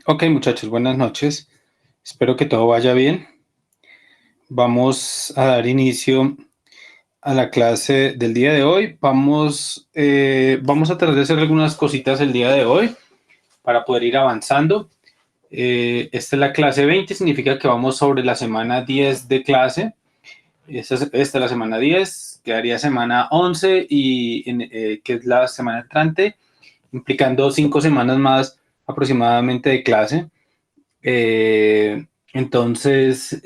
Ok, muchachos, buenas noches. Espero que todo vaya bien. Vamos a dar inicio a la clase del día de hoy. Vamos a tratar de hacer algunas cositas el día de hoy para poder ir avanzando. Esta es la clase 20, significa que vamos sobre la semana 10 de clase. Esta es la semana 10, quedaría semana 11 que es la semana entrante, implicando 5 semanas más aproximadamente de clase. Eh, entonces,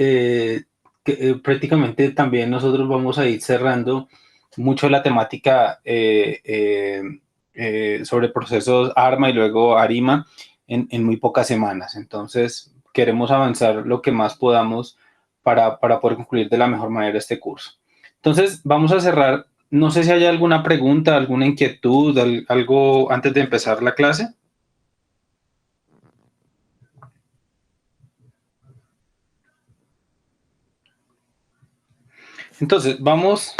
prácticamente también nosotros vamos a ir cerrando mucho la temática sobre procesos ARMA y luego ARIMA en muy pocas semanas. Entonces, queremos avanzar lo que más podamos para poder concluir de la mejor manera este curso. Entonces, vamos a cerrar. No sé si hay alguna pregunta, alguna inquietud, algo antes de empezar la clase. Entonces, vamos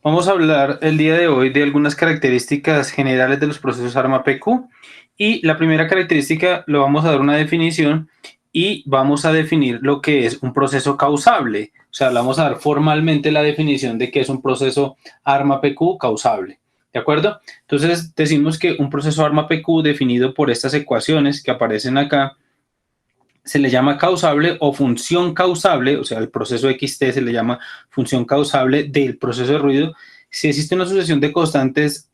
a hablar el día de hoy de algunas características generales de los procesos ARMA-PQ y la primera característica lo vamos a dar una definición y vamos a definir lo que es un proceso causable. O sea, le vamos a dar formalmente la definición de qué es un proceso ARMA-PQ causable. ¿De acuerdo? Entonces decimos que un proceso ARMA-PQ definido por estas ecuaciones que aparecen acá se le llama causable o función causable, o sea, el proceso XT se le llama función causable del proceso de ruido, si existe una sucesión de constantes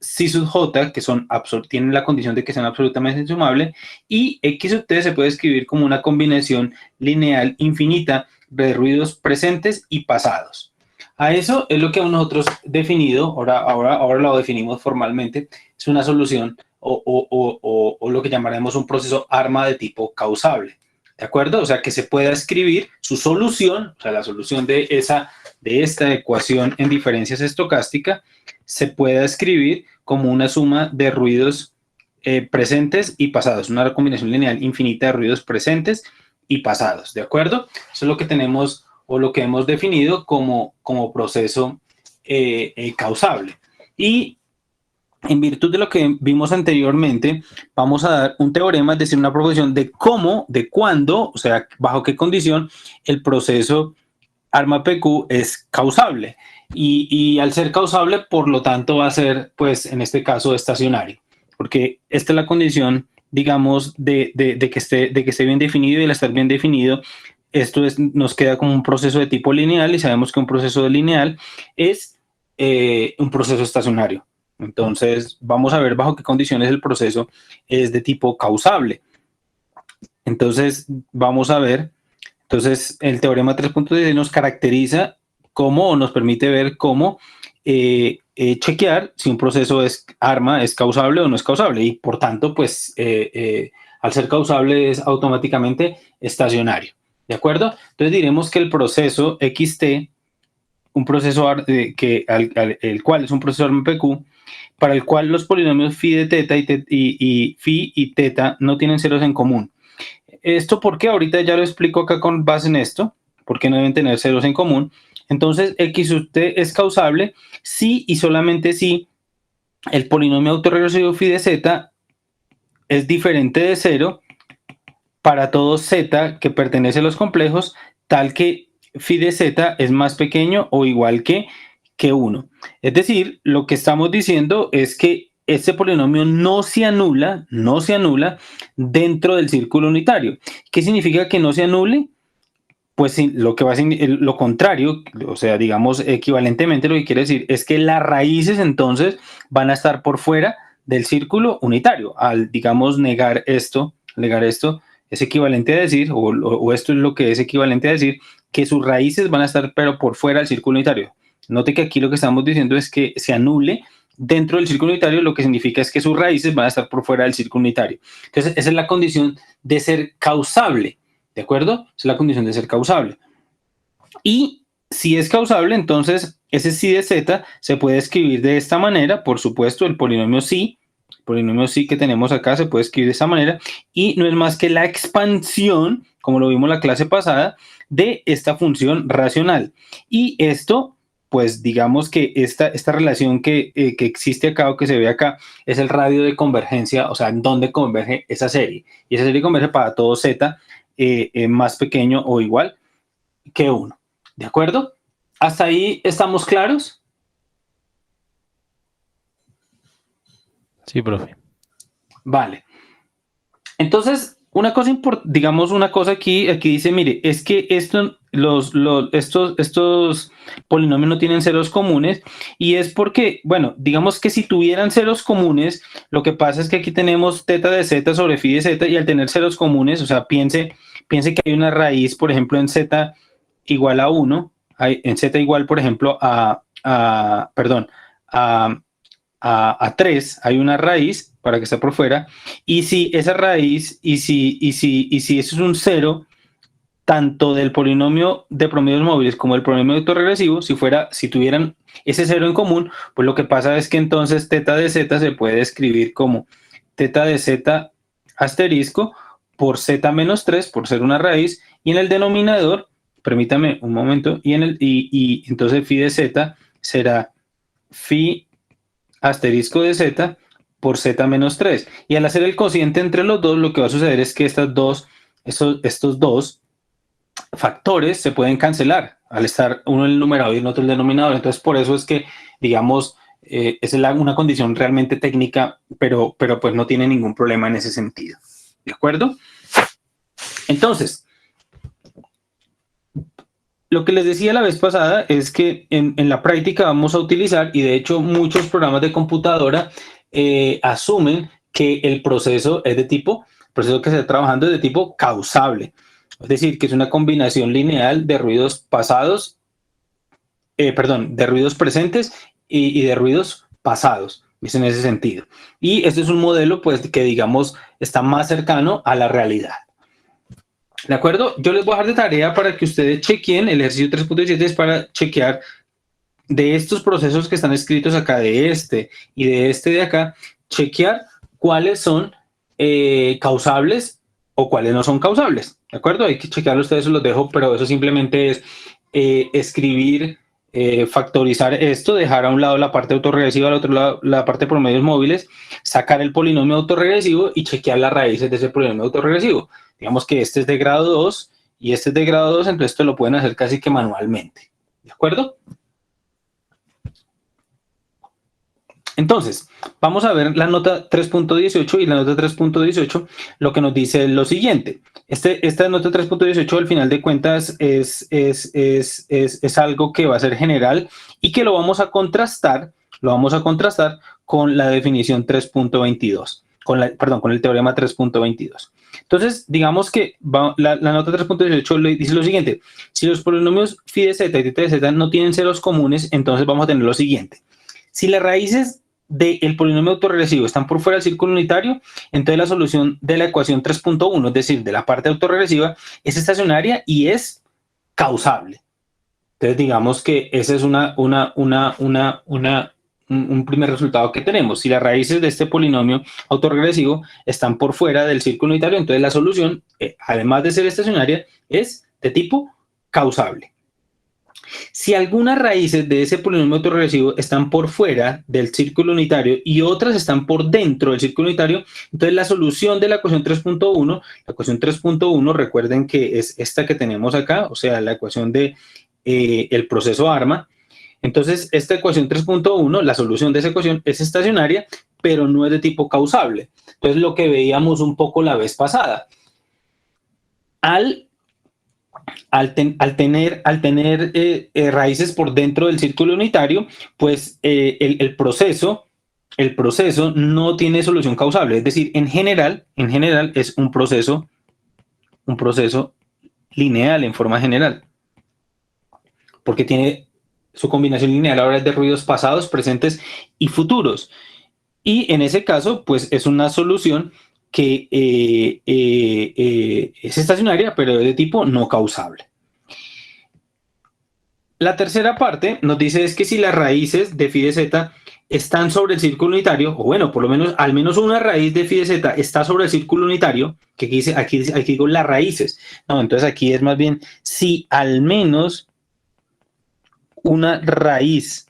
C sub J, que tienen la condición de que sean absolutamente insumables, y X sub T se puede escribir como una combinación lineal infinita de ruidos presentes y pasados. A eso es lo que nosotros definido, ahora lo definimos formalmente, es una solución o lo que llamaremos un proceso ARMA de tipo causable. ¿De acuerdo? O sea, que se pueda escribir su solución, o sea, la solución de esta ecuación en diferencias estocástica, se pueda escribir como una suma de ruidos presentes y pasados, una combinación lineal infinita de ruidos presentes y pasados. ¿De acuerdo? Eso es lo que tenemos o lo que hemos definido como proceso causable. Y en virtud de lo que vimos anteriormente, vamos a dar un teorema, es decir, una proposición de cómo, de cuándo, o sea, bajo qué condición el proceso ARMA-PQ es causable. Y al ser causable, por lo tanto, va a ser, pues, en este caso, estacionario. Porque esta es la condición, digamos, de que esté bien definido y al estar bien definido, nos queda como un proceso de tipo lineal y sabemos que un proceso lineal es un proceso estacionario. Entonces, vamos a ver bajo qué condiciones el proceso es de tipo causable. Entonces, vamos a ver. Entonces, el teorema 3.10 nos caracteriza cómo o nos permite ver cómo chequear si un proceso es ARMA, es causable o no es causable. Y por tanto, pues, al ser causable es automáticamente estacionario. ¿De acuerdo? Entonces diremos que el proceso XT, un proceso el cual es un proceso ARMA-PQ, para el cual los polinomios phi de teta y phi y teta no tienen ceros en común. ¿Esto por qué? Ahorita ya lo explico acá con base en esto, porque no deben tener ceros en común. Entonces, X sub t es causable si y solamente si el polinomio autorregresivo phi de z es diferente de cero para todo z que pertenece a los complejos, tal que phi de z es más pequeño o igual que 1. Es decir, lo que estamos diciendo es que este polinomio no se anula dentro del círculo unitario. ¿Qué significa que no se anule? Pues lo que va a ser lo contrario, o sea, digamos equivalentemente lo que quiere decir es que las raíces entonces van a estar por fuera del círculo unitario. Al, digamos, negar esto es equivalente a decir, o esto es lo que es equivalente a decir, que sus raíces van a estar pero por fuera del círculo unitario. Note que aquí lo que estamos diciendo es que se anule dentro del círculo unitario, lo que significa es que sus raíces van a estar por fuera del círculo unitario. Entonces, esa es la condición de ser causable. ¿De acuerdo? Esa es la condición de ser causable. Y si es causable, entonces ese psi de z se puede escribir de esta manera. Por supuesto, el polinomio psi que tenemos acá se puede escribir de esta manera. Y no es más que la expansión, como lo vimos en la clase pasada, de esta función racional. Y esto pues digamos que esta relación que existe acá o que se ve acá es el radio de convergencia, o sea, en dónde converge esa serie. Y esa serie converge para todo z más pequeño o igual que 1. ¿De acuerdo? ¿Hasta ahí estamos claros? Sí, profe. Vale. Entonces, una cosa importante, digamos una cosa aquí dice, mire, es que estos polinomios no tienen ceros comunes y es porque, bueno, digamos que si tuvieran ceros comunes, lo que pasa es que aquí tenemos teta de z sobre phi de z y al tener ceros comunes, o sea, piense que hay una raíz, por ejemplo, en z igual a 1, en z igual, por ejemplo, perdón, a 3, hay una raíz para que esté por fuera, y si esa raíz, y si eso es un cero, tanto del polinomio de promedios móviles como del polinomio autoregresivo, si tuvieran ese cero en común, pues lo que pasa es que entonces teta de z se puede escribir como teta de z asterisco por z menos 3, por ser una raíz, y en el denominador, permítame un momento, y entonces phi de z será phi asterisco de z por z menos 3. Y al hacer el cociente entre los dos, lo que va a suceder es que estos dos factores se pueden cancelar al estar uno en el numerador y el otro en el denominador. Entonces, por eso es que, digamos, es una condición realmente técnica, pero pues no tiene ningún problema en ese sentido. ¿De acuerdo? Entonces, lo que les decía la vez pasada es que en la práctica vamos a utilizar, y de hecho muchos programas de computadora asumen que el proceso es el proceso que se está trabajando es de tipo causable. Es decir, que es una combinación lineal de ruidos pasados, de ruidos presentes y de ruidos pasados. Es en ese sentido. Y este es un modelo, pues, que digamos está más cercano a la realidad. ¿De acuerdo? Yo les voy a dejar de tarea para que ustedes chequeen. El ejercicio 3.17 es para chequear de estos procesos que están escritos acá, de este y de este de acá, chequear cuáles son causables o cuáles no son causables. ¿De acuerdo? Hay que chequearlo, ustedes los dejo, pero eso simplemente es escribir, factorizar esto, dejar a un lado la parte autorregresiva, al otro lado la parte de promedios móviles, sacar el polinomio autorregresivo y chequear las raíces de ese polinomio autorregresivo. Digamos que este es de grado 2 y este es de grado 2, entonces esto lo pueden hacer casi que manualmente. ¿De acuerdo? Entonces, vamos a ver la nota 3.18 y la nota 3.18, lo que nos dice lo siguiente. Esta nota 3.18 al final de cuentas es algo que va a ser general y que lo vamos a contrastar con la definición 3.22, con el teorema 3.22. Entonces, digamos que la nota 3.18 dice lo siguiente: si los polinomios phi de z y teta de z no tienen ceros comunes, entonces vamos a tener lo siguiente. Si las raíces del polinomio autorregresivo están por fuera del círculo unitario, entonces la solución de la ecuación 3.1, es decir, de la parte autorregresiva, es estacionaria y es causable. Entonces, digamos que ese es un primer resultado que tenemos. Si las raíces de este polinomio autorregresivo están por fuera del círculo unitario, entonces la solución, además de ser estacionaria, es de tipo causable. Si algunas raíces de ese polinomio autorregresivo están por fuera del círculo unitario y otras están por dentro del círculo unitario, entonces la solución de la ecuación 3.1, recuerden que es esta que tenemos acá, o sea, la ecuación de el proceso ARMA. Entonces, esta ecuación 3.1, la solución de esa ecuación es estacionaria, pero no es de tipo causable. Entonces, lo que veíamos un poco la vez pasada. Al tener raíces por dentro del círculo unitario, pues el proceso no tiene solución causable. Es decir, en general es un proceso lineal en forma general, porque tiene su combinación lineal ahora es de ruidos pasados, presentes y futuros. Y en ese caso, pues es una solución que es estacionaria, pero es de tipo no causable. La tercera parte nos dice es que si las raíces de phi de z están sobre el círculo unitario, o bueno, por lo menos, al menos una raíz de phi de z está sobre el círculo unitario, que aquí digo las raíces. No, entonces aquí es más bien si al menos una raíz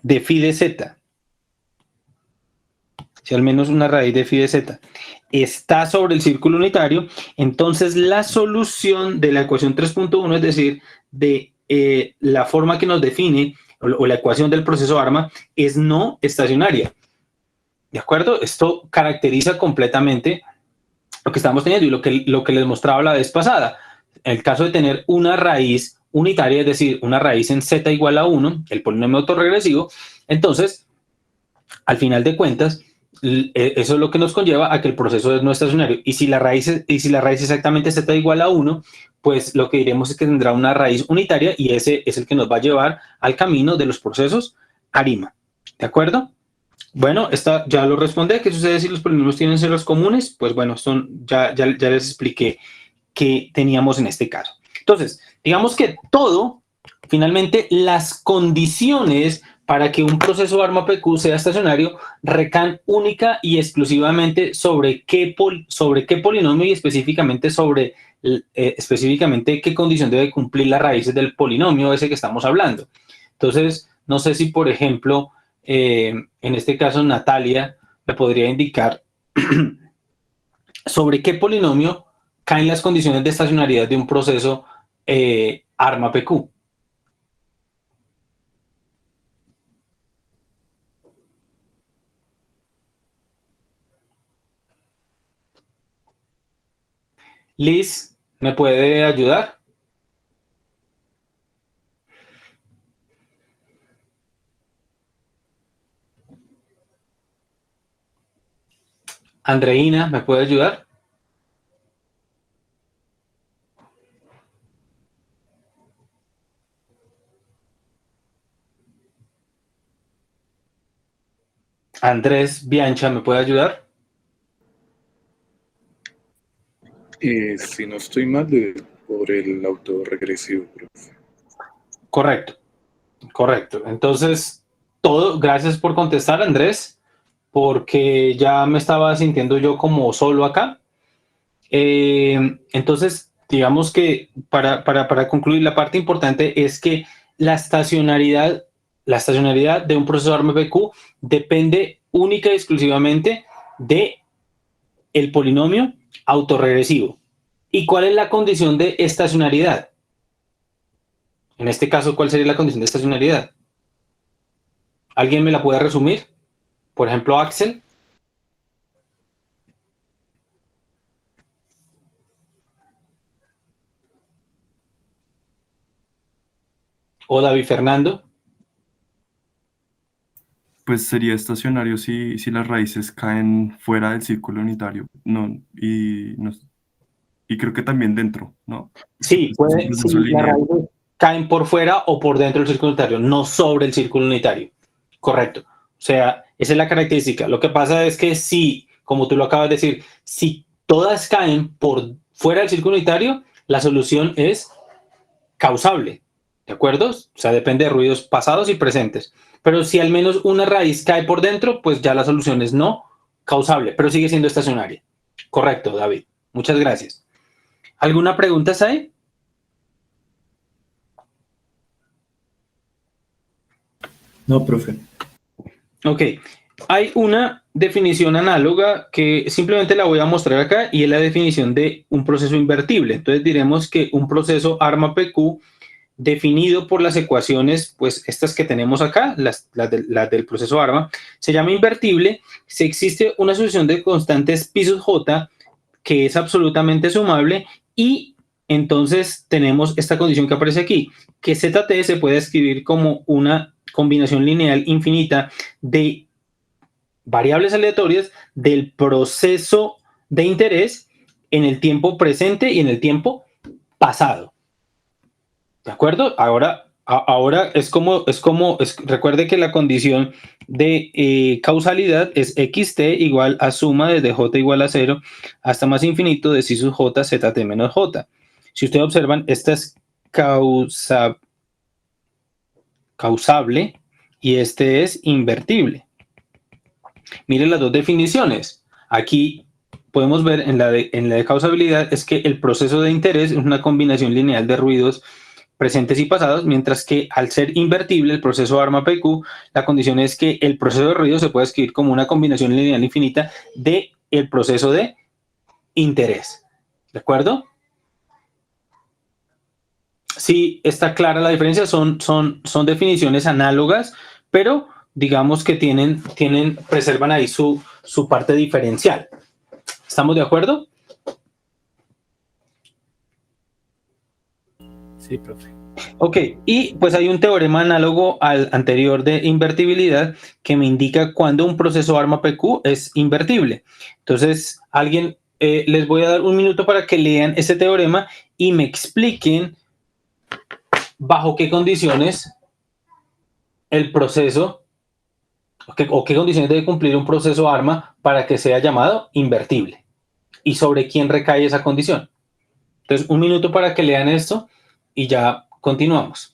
de phi de z, si al menos una raíz de phi de z está sobre el círculo unitario, entonces la solución de la ecuación 3.1, es decir, de la forma que nos define o la ecuación del proceso ARMA, es no estacionaria. ¿De acuerdo? Esto caracteriza completamente lo que estamos teniendo y lo que les mostraba la vez pasada. En el caso de tener una raíz unitaria, es decir, una raíz en z igual a 1, el polinomio autorregresivo, entonces, al final de cuentas, eso es lo que nos conlleva a que el proceso es no estacionario. Y si la raíz exactamente z igual a 1, pues lo que diremos es que tendrá una raíz unitaria y ese es el que nos va a llevar al camino de los procesos ARIMA. ¿De acuerdo? Bueno, esta ya lo respondí. ¿Qué sucede si los polinomios tienen ceros comunes? Pues bueno, ya les expliqué qué teníamos en este caso. Entonces, digamos que finalmente, las condiciones para que un proceso ARMA-PQ sea estacionario recaen única y exclusivamente sobre qué polinomio y específicamente qué condición debe cumplir las raíces del polinomio ese que estamos hablando. Entonces, no sé si, por ejemplo, en este caso Natalia me podría indicar sobre qué polinomio caen las condiciones de estacionariedad de un proceso ARMA-PQ. Liz, ¿me puede ayudar? Andreina, ¿me puede ayudar? Andrés Biancha, ¿me puede ayudar? Si no estoy mal, por el autorregresivo, profe. Correcto. Entonces, gracias por contestar, Andrés, porque ya me estaba sintiendo yo como solo acá. Entonces, digamos que para concluir, la parte importante es que la estacionalidad de un proceso ARMA-PQ depende única y exclusivamente de el polinomio autorregresivo. ¿Y cuál es la condición de estacionalidad? En este caso, ¿cuál sería la condición de estacionalidad? ¿Alguien me la puede resumir? Por ejemplo, Axel. O David Fernando. Pues sería estacionario si las raíces caen fuera del círculo unitario, y creo que también dentro, ¿no? Sí, las raíces caen por fuera o por dentro del círculo unitario, no sobre el círculo unitario. Correcto. O sea, esa es la característica. Lo que pasa es que si, como tú lo acabas de decir, si todas caen por fuera del círculo unitario, la solución es causable. ¿De acuerdo? O sea, depende de ruidos pasados y presentes. Pero si al menos una raíz cae por dentro, pues ya la solución es no causable, pero sigue siendo estacionaria. Correcto, David. Muchas gracias. ¿Alguna pregunta, Sai? No, profe. Ok. Hay una definición análoga que simplemente la voy a mostrar acá y es la definición de un proceso invertible. Entonces diremos que un proceso ARMA-PQ definido por las ecuaciones, pues estas que tenemos acá, las del proceso ARMA, se llama invertible si existe una solución de constantes pi sub j que es absolutamente sumable y entonces tenemos esta condición que aparece aquí, que zt se puede escribir como una combinación lineal infinita de variables aleatorias del proceso de interés en el tiempo presente y en el tiempo pasado. ¿De acuerdo? Ahora recuerde que la condición de causalidad es xt igual a suma desde j igual a 0 hasta más infinito de si sub j zt menos j. Si ustedes observan, esta es causable y este es invertible. Miren las dos definiciones. Aquí podemos ver en la de causabilidad es que el proceso de interés es una combinación lineal de ruidos presentes y pasados, mientras que al ser invertible el proceso ARMA-PQ, la condición es que el proceso de ruido se puede escribir como una combinación lineal infinita de el proceso de interés. ¿De acuerdo? Sí, está clara la diferencia, son definiciones análogas, pero digamos que preservan ahí su parte diferencial. ¿Estamos de acuerdo? Sí, profe. Ok, y pues hay un teorema análogo al anterior de invertibilidad que me indica cuando un proceso ARMA-PQ es invertible. Entonces, les voy a dar un minuto para que lean ese teorema y me expliquen bajo qué condiciones el proceso o qué condiciones debe cumplir un proceso ARMA para que sea llamado invertible y sobre quién recae esa condición. Entonces, un minuto para que lean esto y ya continuamos.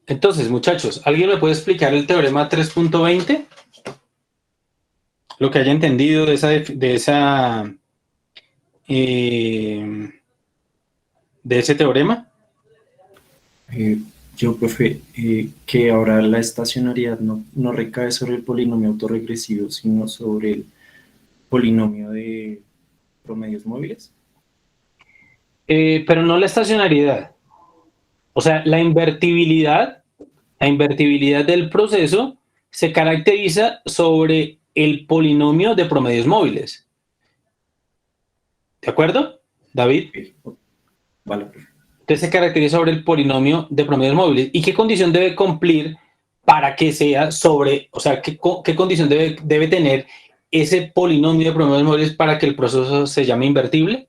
Entonces, muchachos, ¿alguien me puede explicar el teorema 3.20? Lo que haya entendido de ese teorema. Yo, profe, que ahora la estacionariedad no recae sobre el polinomio autorregresivo, sino sobre el polinomio de promedios móviles. Pero no la estacionariedad. O sea, la invertibilidad del proceso se caracteriza sobre el polinomio de promedios móviles. ¿De acuerdo, David? Vale, profe. Entonces se caracteriza sobre el polinomio de promedios móviles. ¿Y qué condición debe cumplir para que sea sobre, o sea, qué condición debe tener ese polinomio de promedios móviles para que el proceso se llame invertible?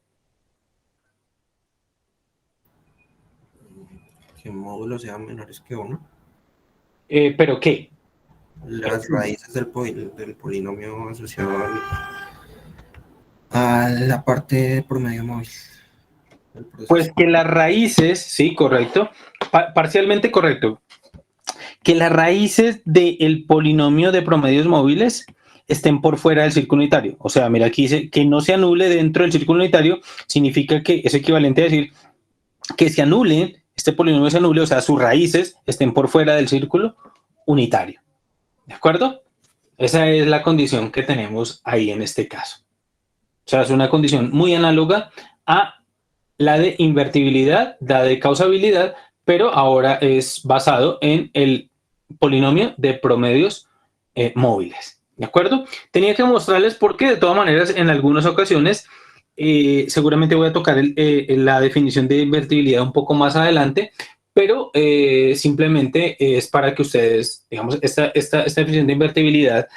Que módulos sean menores que 1. ¿Pero qué? Las raíces del polinomio asociado a la parte de promedio móvil. Pues que las raíces, sí, correcto, parcialmente correcto, que las raíces del polinomio de promedios móviles estén por fuera del círculo unitario. O sea, mira, aquí dice que no se anule dentro del círculo unitario, significa que es equivalente a decir que se anule, este polinomio se anule, o sea, sus raíces estén por fuera del círculo unitario. ¿De acuerdo? Esa es la condición que tenemos ahí en este caso. O sea, es una condición muy análoga a la de invertibilidad, la de causabilidad, pero ahora es basado en el polinomio de promedios móviles. ¿De acuerdo? Tenía que mostrarles por qué, de todas maneras, en algunas ocasiones, seguramente voy a tocar la definición de invertibilidad un poco más adelante, pero simplemente es para que ustedes, digamos, esta definición de invertibilidad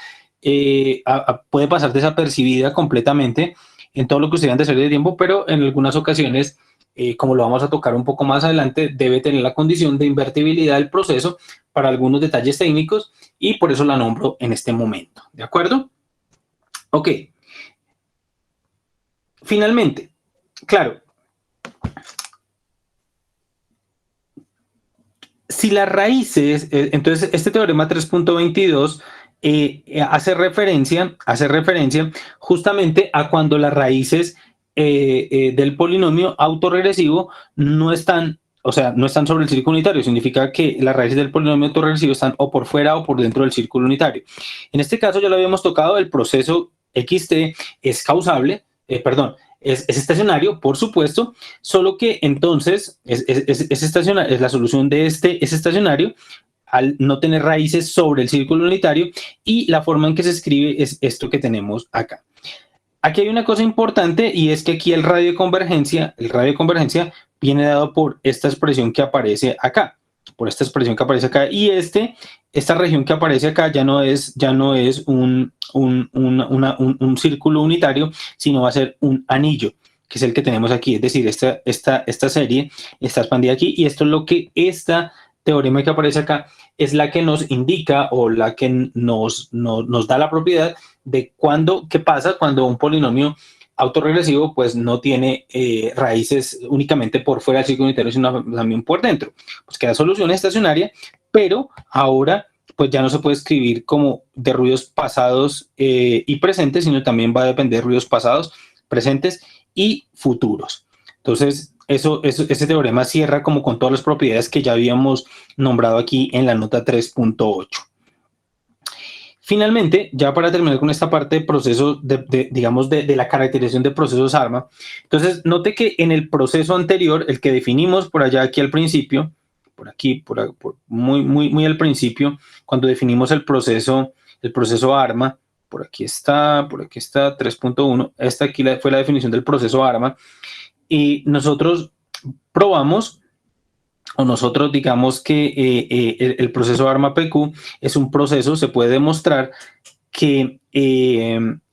puede pasar desapercibida completamente en todo lo que ustedes han de hacer de tiempo, pero en algunas ocasiones, como lo vamos a tocar un poco más adelante, debe tener la condición de invertibilidad del proceso para algunos detalles técnicos y por eso la nombro en este momento. ¿De acuerdo? Ok. Finalmente, claro, si las raíces, entonces este teorema 3.22 hace referencia justamente a cuando las raíces del polinomio autorregresivo no están sobre el círculo unitario. Significa que las raíces del polinomio autorregresivo están o por fuera o por dentro del círculo unitario. En este caso ya lo habíamos tocado, el proceso XT es causable, es estacionario, por supuesto, solo que entonces es estacionario, es la solución de es estacionario al no tener raíces sobre el círculo unitario, y la forma en que se escribe es esto que tenemos acá. Aquí hay una cosa importante, y es que aquí el radio de convergencia viene dado por esta expresión que aparece acá. por esta expresión que aparece acá, y esta región que aparece acá ya no es un círculo unitario, sino va a ser un anillo, que es el que tenemos aquí, es decir, esta serie está expandida aquí, y esto es lo que esta teorema que aparece acá es la que nos indica o la que nos da la propiedad de qué pasa cuando un polinomio autorregresivo pues no tiene raíces únicamente por fuera del círculo unitario, sino también por dentro. Pues queda solución estacionaria, pero ahora pues ya no se puede escribir como de ruidos pasados y presentes, sino también va a depender de ruidos pasados, presentes y futuros. Entonces, ese teorema cierra como con todas las propiedades que ya habíamos nombrado aquí en la nota 3.8. Finalmente, ya para terminar con esta parte de procesos, digamos, de la caracterización de procesos ARMA, entonces note que en el proceso anterior, el que definimos por allá aquí al principio, por aquí, muy al principio, cuando definimos el proceso ARMA, por aquí está 3.1, esta aquí fue la definición del proceso ARMA, y nosotros probamos, o nosotros digamos que el proceso ARMA-PQ es un proceso, se puede demostrar que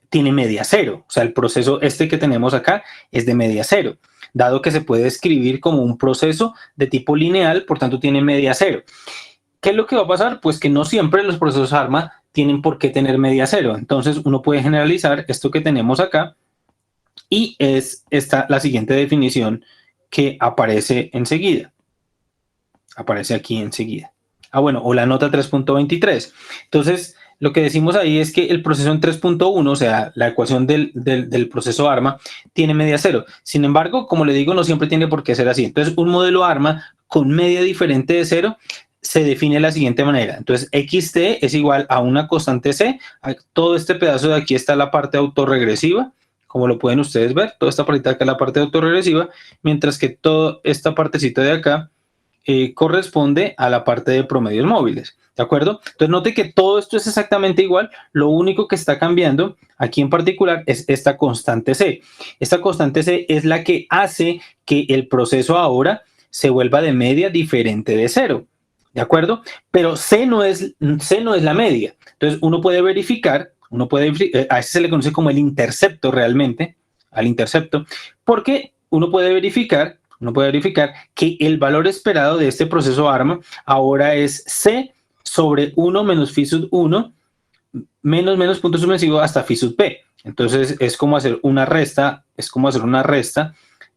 tiene media cero. O sea, el proceso que tenemos acá es de media cero, dado que se puede escribir como un proceso de tipo lineal, por tanto tiene media cero. ¿Qué es lo que va a pasar? Pues que no siempre los procesos ARMA tienen por qué tener media cero. Entonces uno puede generalizar esto que tenemos acá y es la siguiente definición que aparece enseguida. Aparece aquí enseguida. Bueno, o la nota 3.23. Entonces, lo que decimos ahí es que el proceso en 3.1, o sea, la ecuación del proceso ARMA, tiene media cero. Sin embargo, como le digo, no siempre tiene por qué ser así. Entonces, un modelo ARMA con media diferente de cero se define de la siguiente manera. Entonces, xt es igual a una constante c. Todo este pedazo de aquí está la parte autorregresiva, como lo pueden ustedes ver. Toda esta parte de acá es la parte autorregresiva, mientras que toda esta partecita de acá corresponde a la parte de promedios móviles, ¿de acuerdo? Entonces note que todo esto es exactamente igual, lo único que está cambiando aquí en particular es esta constante C. Esta constante C es la que hace que el proceso ahora se vuelva de media diferente de cero, ¿de acuerdo? Pero C no es la media, entonces uno puede verificar, a ese se le conoce como el intercepto realmente, al intercepto, porque uno puede verificar que el valor esperado de este proceso ARMA ahora es C sobre 1 menos phi sub 1 menos punto suspensivo hasta phi sub p. Entonces es como hacer una resta,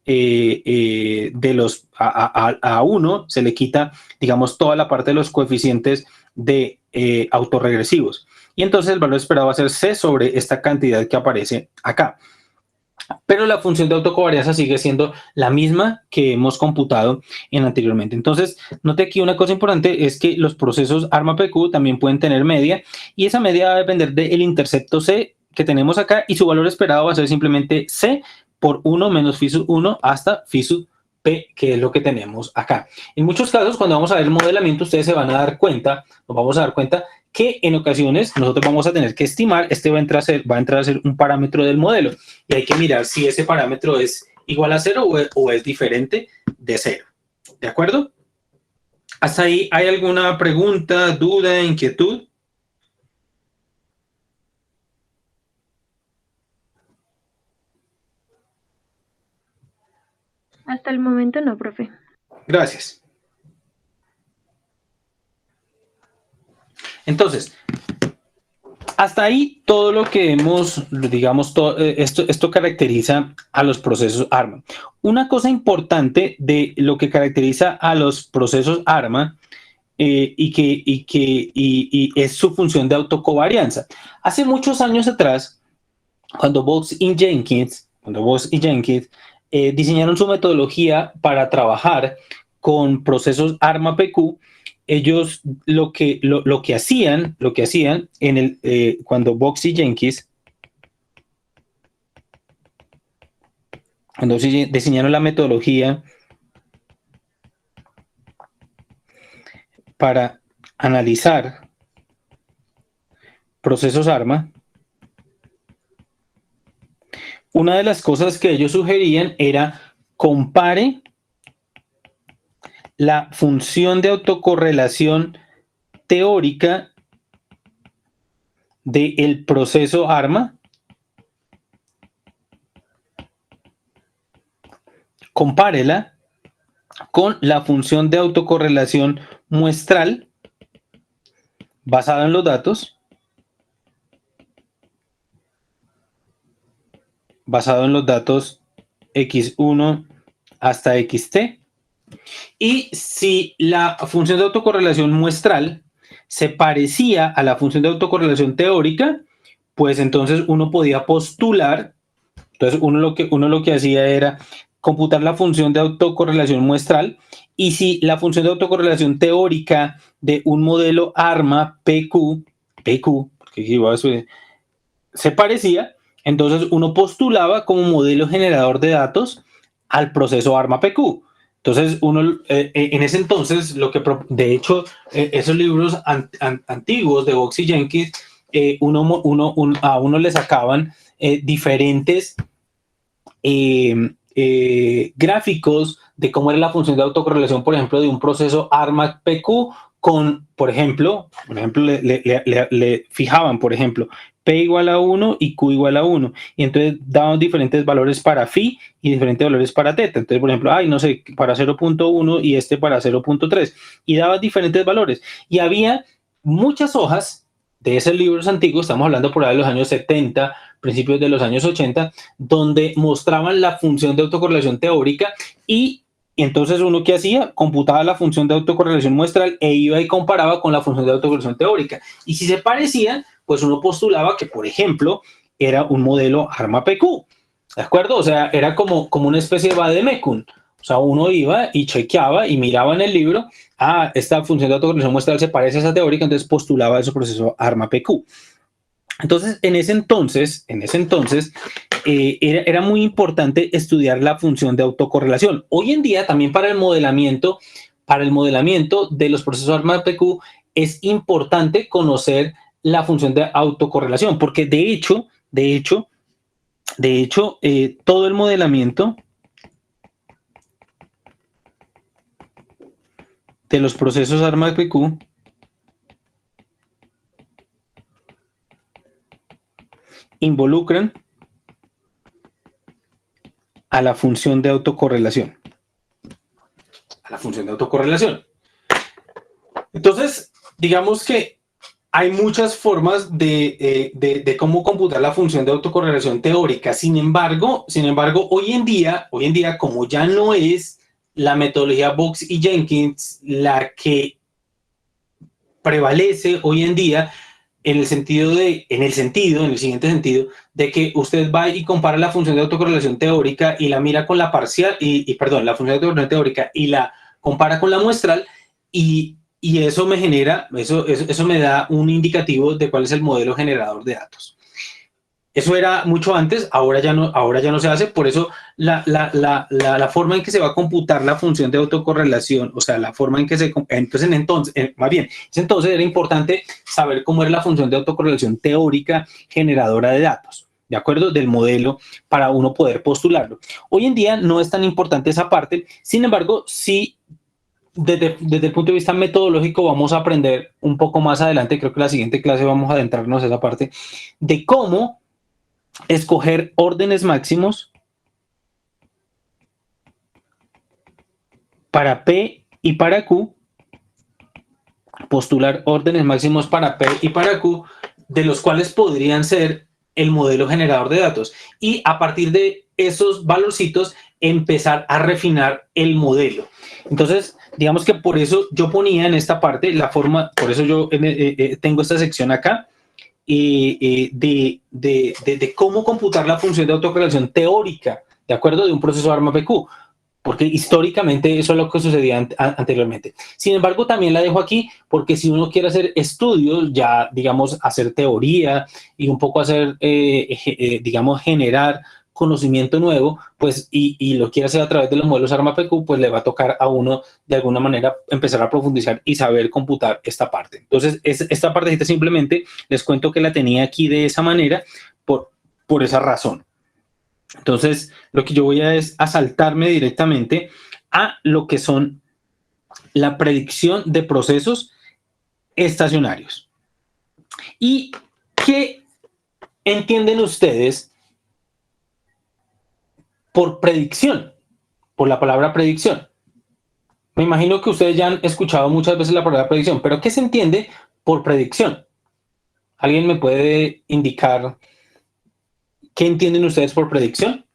de los a 1 se le quita, digamos, toda la parte de los coeficientes de autorregresivos. Y entonces el valor esperado va a ser C sobre esta cantidad que aparece acá. Pero la función de autocovarianza sigue siendo la misma que hemos computado anteriormente. Entonces, note aquí una cosa importante es que los procesos ARMA-PQ también pueden tener media y esa media va a depender del intercepto C que tenemos acá y su valor esperado va a ser simplemente C por 1 menos phi sub 1 hasta phi sub P, que es lo que tenemos acá. En muchos casos, cuando vamos a ver el modelamiento, ustedes nos vamos a dar cuenta que en ocasiones nosotros vamos a tener que estimar, va a entrar a ser un parámetro del modelo y hay que mirar si ese parámetro es igual a 0 o es diferente de 0. ¿De acuerdo? ¿Hasta ahí hay alguna pregunta, duda, inquietud? Hasta el momento no, profe. Gracias. Entonces, hasta ahí todo lo que hemos, digamos, esto caracteriza a los procesos ARMA. Una cosa importante de lo que caracteriza a los procesos ARMA y es su función de autocovarianza. Hace muchos años atrás, cuando Box y Jenkins diseñaron su metodología para trabajar con procesos ARMA-PQ, ellos lo que hacían cuando Box y Jenkins diseñaron la metodología para analizar procesos ARMA, una de las cosas que ellos sugerían era compare la función de autocorrelación teórica del proceso ARMA, compárela con la función de autocorrelación muestral basada en los datos, basado en los datos x1 hasta xt. Y si la función de autocorrelación muestral se parecía a la función de autocorrelación teórica, pues entonces uno podía postular, entonces uno lo que hacía era computar la función de autocorrelación muestral, y si la función de autocorrelación teórica de un modelo ARMA PQ, porque aquí va a subir, se parecía, entonces uno postulaba como modelo generador de datos al proceso ARMA PQ. Entonces, uno en ese entonces, de hecho, esos libros antiguos de Box y Jenkins, a uno le sacaban diferentes gráficos de cómo era la función de autocorrelación, por ejemplo, de un proceso ARMA PQ con, por ejemplo, le fijaban, por ejemplo, P igual a 1 y Q igual a 1. Y entonces daban diferentes valores para phi y diferentes valores para teta. Entonces, por ejemplo, no sé, para 0.1 y este para 0.3. Y daban diferentes valores. Y había muchas hojas de esos libros antiguos, estamos hablando por ahí de los años 70, principios de los años 80, donde mostraban la función de autocorrelación teórica, y entonces uno ¿qué hacía? Computaba la función de autocorrelación muestral e iba y comparaba con la función de autocorrelación teórica. Y si se parecían, pues uno postulaba que, por ejemplo, era un modelo ARMA-PQ, ¿de acuerdo? O sea, era como una especie de vademecum. O sea, uno iba y chequeaba y miraba en el libro, esta función de autocorrelación muestral se parece a esa teórica, entonces postulaba ese proceso ARMA-PQ. Entonces, en ese entonces, era muy importante estudiar la función de autocorrelación. Hoy en día, también para el modelamiento de los procesos ARMA-PQ, es importante conocer la función de autocorrelación, porque de hecho, todo el modelamiento de los procesos ARMA-PQ involucran a la función de autocorrelación. Entonces, digamos que hay muchas formas de cómo computar la función de autocorrelación teórica. Sin embargo, hoy en día, como ya no es la metodología Box y Jenkins la que prevalece hoy en día, en el siguiente sentido, de que usted va y compara la función de autocorrelación teórica y la mira con la parcial, la función de autocorrelación teórica y la compara con la muestral, y eso me genera, eso me da un indicativo de cuál es el modelo generador de datos. Eso era mucho antes, ahora ya no se hace. Por eso la forma en que se va a computar la función de autocorrelación, o sea, la forma en que entonces era importante saber cómo era la función de autocorrelación teórica generadora de datos, ¿de acuerdo? Del modelo, para uno poder postularlo. Hoy en día no es tan importante esa parte. Sin embargo, sí, desde el punto de vista metodológico vamos a aprender un poco más adelante, creo que en la siguiente clase vamos a adentrarnos a esa parte, de cómo escoger órdenes máximos para P y para Q, postular órdenes máximos para P y para Q, de los cuales podrían ser el modelo generador de datos, y a partir de esos valorcitos empezar a refinar el modelo. Entonces, digamos que por eso yo ponía en esta parte la forma, por eso yo tengo esta sección acá, de cómo computar la función de autocorrelación teórica, ¿de acuerdo? De un proceso ARMA-PQ, porque históricamente eso es lo que sucedía anteriormente. Sin embargo, también la dejo aquí porque si uno quiere hacer estudios, ya, digamos, hacer teoría y un poco hacer, digamos, generar conocimiento nuevo, pues, y lo quiere hacer a través de los modelos ARMA-PQ, pues le va a tocar a uno de alguna manera empezar a profundizar y saber computar esta parte. Entonces, esta partecita simplemente les cuento que la tenía aquí de esa manera por esa razón. Entonces, lo que yo voy a es a saltarme directamente a lo que son la predicción de procesos estacionarios. ¿Y qué entienden ustedes por predicción? Por la palabra predicción. Me imagino que ustedes ya han escuchado muchas veces la palabra predicción, pero ¿qué se entiende por predicción? ¿Alguien me puede indicar qué entienden ustedes por predicción?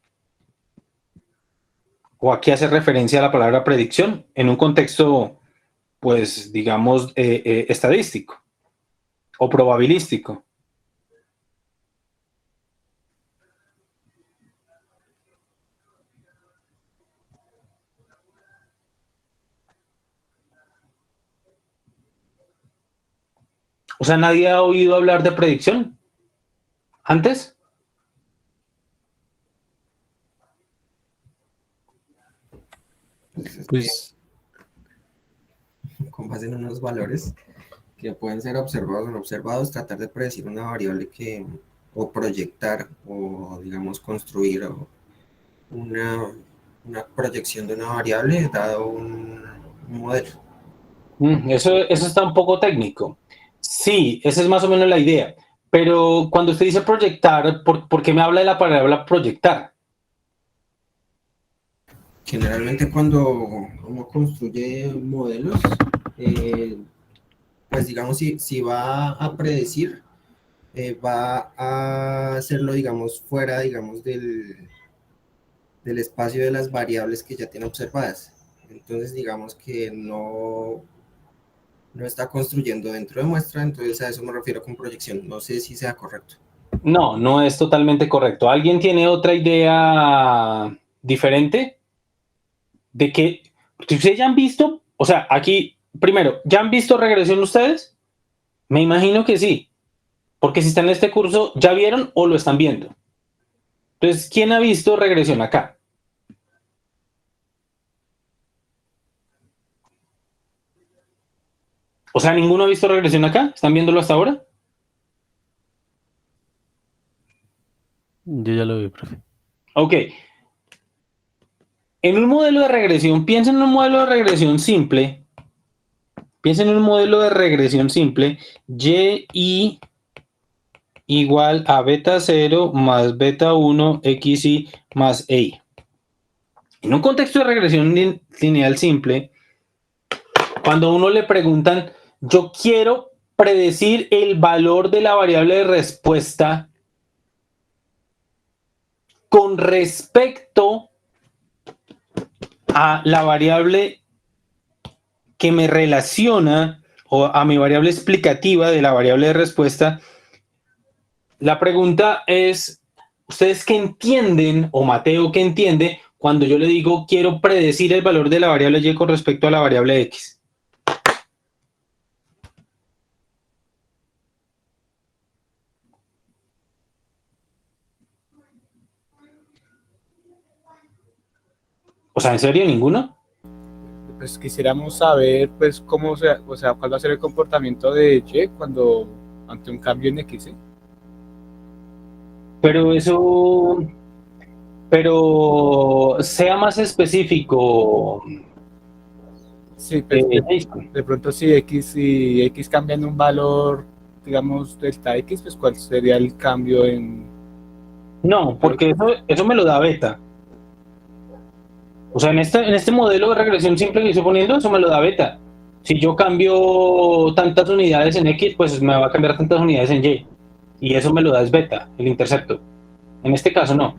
¿O a qué hace referencia la palabra predicción en un contexto, pues, digamos, estadístico o probabilístico? O sea, ¿nadie ha oído hablar de predicción antes? Pues Con base en unos valores que pueden ser observados o no observados, tratar de predecir una variable que, o proyectar, o digamos construir una, una proyección de una variable dado un modelo. Eso está un poco técnico. Sí, esa es más o menos la idea. Pero cuando usted dice proyectar, ¿por qué me habla de la palabra proyectar? Generalmente cuando uno construye modelos, pues digamos si va a predecir, va a hacerlo digamos fuera digamos del espacio de las variables que ya tiene observadas. Entonces digamos que no está construyendo dentro de muestra, entonces a eso me refiero con proyección. No sé si sea correcto. No, no es totalmente correcto. ¿Alguien tiene otra idea diferente? De que, si ustedes ya han visto, o sea, aquí, primero, ¿ya han visto regresión ustedes? Me imagino que sí, porque si están en este curso, ¿ya vieron o lo están viendo? Entonces, ¿quién ha visto regresión acá? O sea, ¿ninguno ha visto regresión acá? ¿Están viéndolo hasta ahora? yo ya lo vi, profe. Ok. En un modelo de regresión, piensen en un modelo de regresión simple. Piensen en un modelo de regresión simple. Y igual a beta 0 más beta 1 xy más y. En un contexto de regresión lineal simple, cuando a uno le preguntan, yo quiero predecir el valor de la variable de respuesta con respecto a la variable que me relaciona o a mi variable explicativa de la variable de respuesta, la pregunta es, ¿ustedes qué entienden, o Mateo qué entiende, cuando yo le digo quiero predecir el valor de la variable y con respecto a la variable x? O sea, ¿en serio ninguno? Pues quisiéramos saber, pues, o sea, cuál va a ser el comportamiento de Y cuando ante un cambio en X, ¿sí? Pero sea más específico. Sí, pues, Jason. de pronto si X cambia en un valor, digamos, delta X, pues, ¿cuál sería el cambio en...? No, porque eso me lo da beta. O sea, en este modelo de regresión simple que estoy poniendo, eso me lo da beta. Si yo cambio tantas unidades en X, pues me va a cambiar tantas unidades en Y. Y eso me lo da es beta, el intercepto. En este caso no.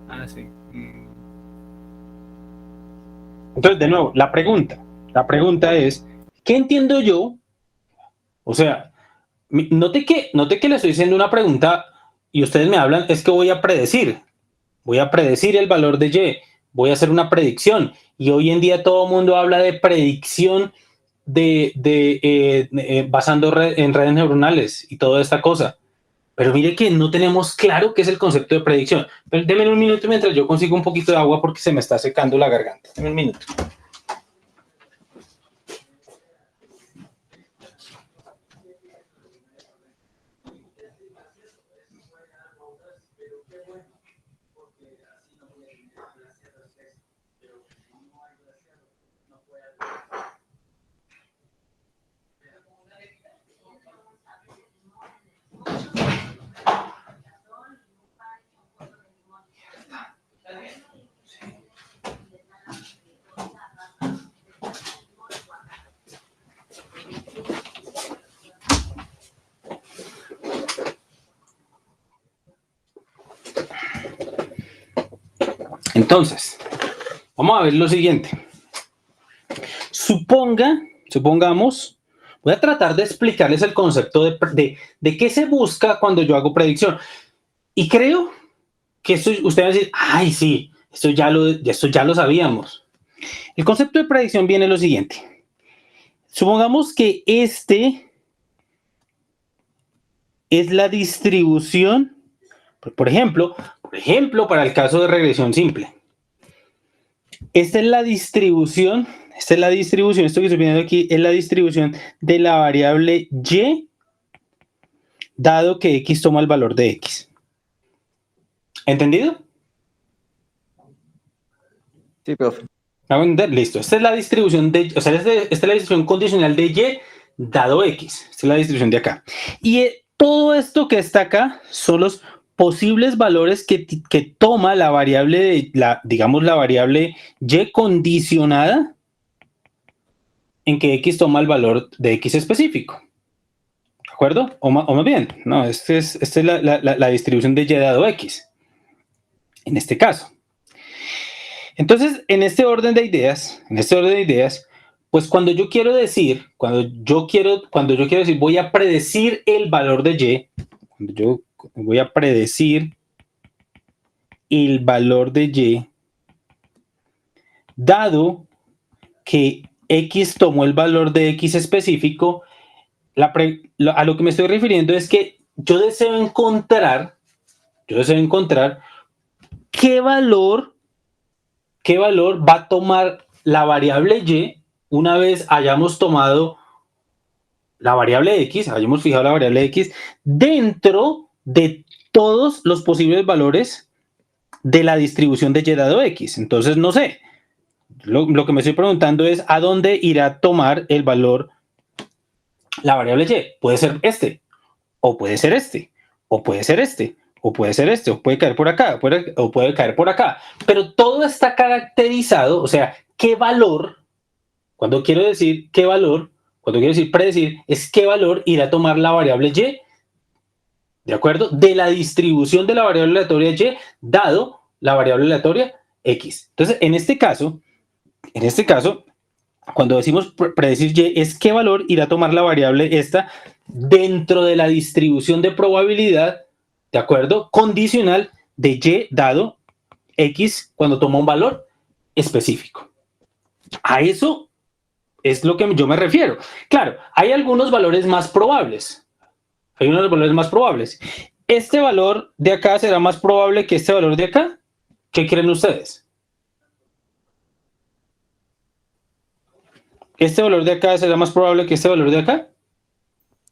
Ah, sí. Entonces, de nuevo, la pregunta es, ¿qué entiendo yo? O sea, note que le estoy haciendo una pregunta y ustedes me hablan, es que voy a predecir el valor de Y, voy a hacer una predicción. Y hoy en día todo el mundo habla de predicción basando en redes neuronales y toda esta cosa. Pero mire que no tenemos claro qué es el concepto de predicción. Pero denme un minuto mientras yo consigo un poquito de agua porque se me está secando la garganta. Denme un minuto. Entonces, vamos a ver lo siguiente. Supongamos, voy a tratar de explicarles el concepto de qué se busca cuando yo hago predicción. Y creo que ustedes van a decir, ay, sí, esto ya lo sabíamos. El concepto de predicción viene lo siguiente. Supongamos que este es la distribución, por ejemplo, para el caso de regresión simple. Esta es la distribución, esto que estoy viendo aquí es la distribución de la variable y, dado que x toma el valor de x. ¿Entendido? Sí, profe. Listo. Esta es la distribución esta es la distribución condicional de y dado x. Esta es la distribución de acá. Y todo esto que está acá son los posibles valores que toma la variable, digamos la variable y condicionada en que x toma el valor de x específico. ¿De acuerdo? O más bien, no, esta es la distribución de y dado x. En este caso. Entonces, en este orden de ideas, pues cuando yo quiero decir, voy a predecir el valor de y, cuando yo voy a predecir el valor de y, dado que x tomó el valor de x específico, a lo que me estoy refiriendo es que yo deseo encontrar qué valor va a tomar la variable y una vez hayamos tomado la variable x, hayamos fijado la variable x dentro de todos los posibles valores de la distribución de y dado x. Entonces, no sé, lo que me estoy preguntando es ¿a dónde irá a tomar el valor la variable y? Puede ser este, o puede ser este, o puede ser este, o puede ser este, o puede caer por acá, o puede caer por acá. Pero todo está caracterizado, o sea, qué valor, cuando quiero decir predecir, es qué valor irá a tomar la variable y, ¿de acuerdo? De la distribución de la variable aleatoria y dado la variable aleatoria x. Entonces, en este caso, cuando decimos predecir y, es qué valor irá a tomar la variable esta dentro de la distribución de probabilidad, ¿de acuerdo? Condicional de y dado x cuando toma un valor específico. A eso es lo que yo me refiero. Claro, hay algunos valores más probables. ¿Este valor de acá será más probable que este valor de acá? ¿Qué creen ustedes? ¿Este valor de acá será más probable que este valor de acá?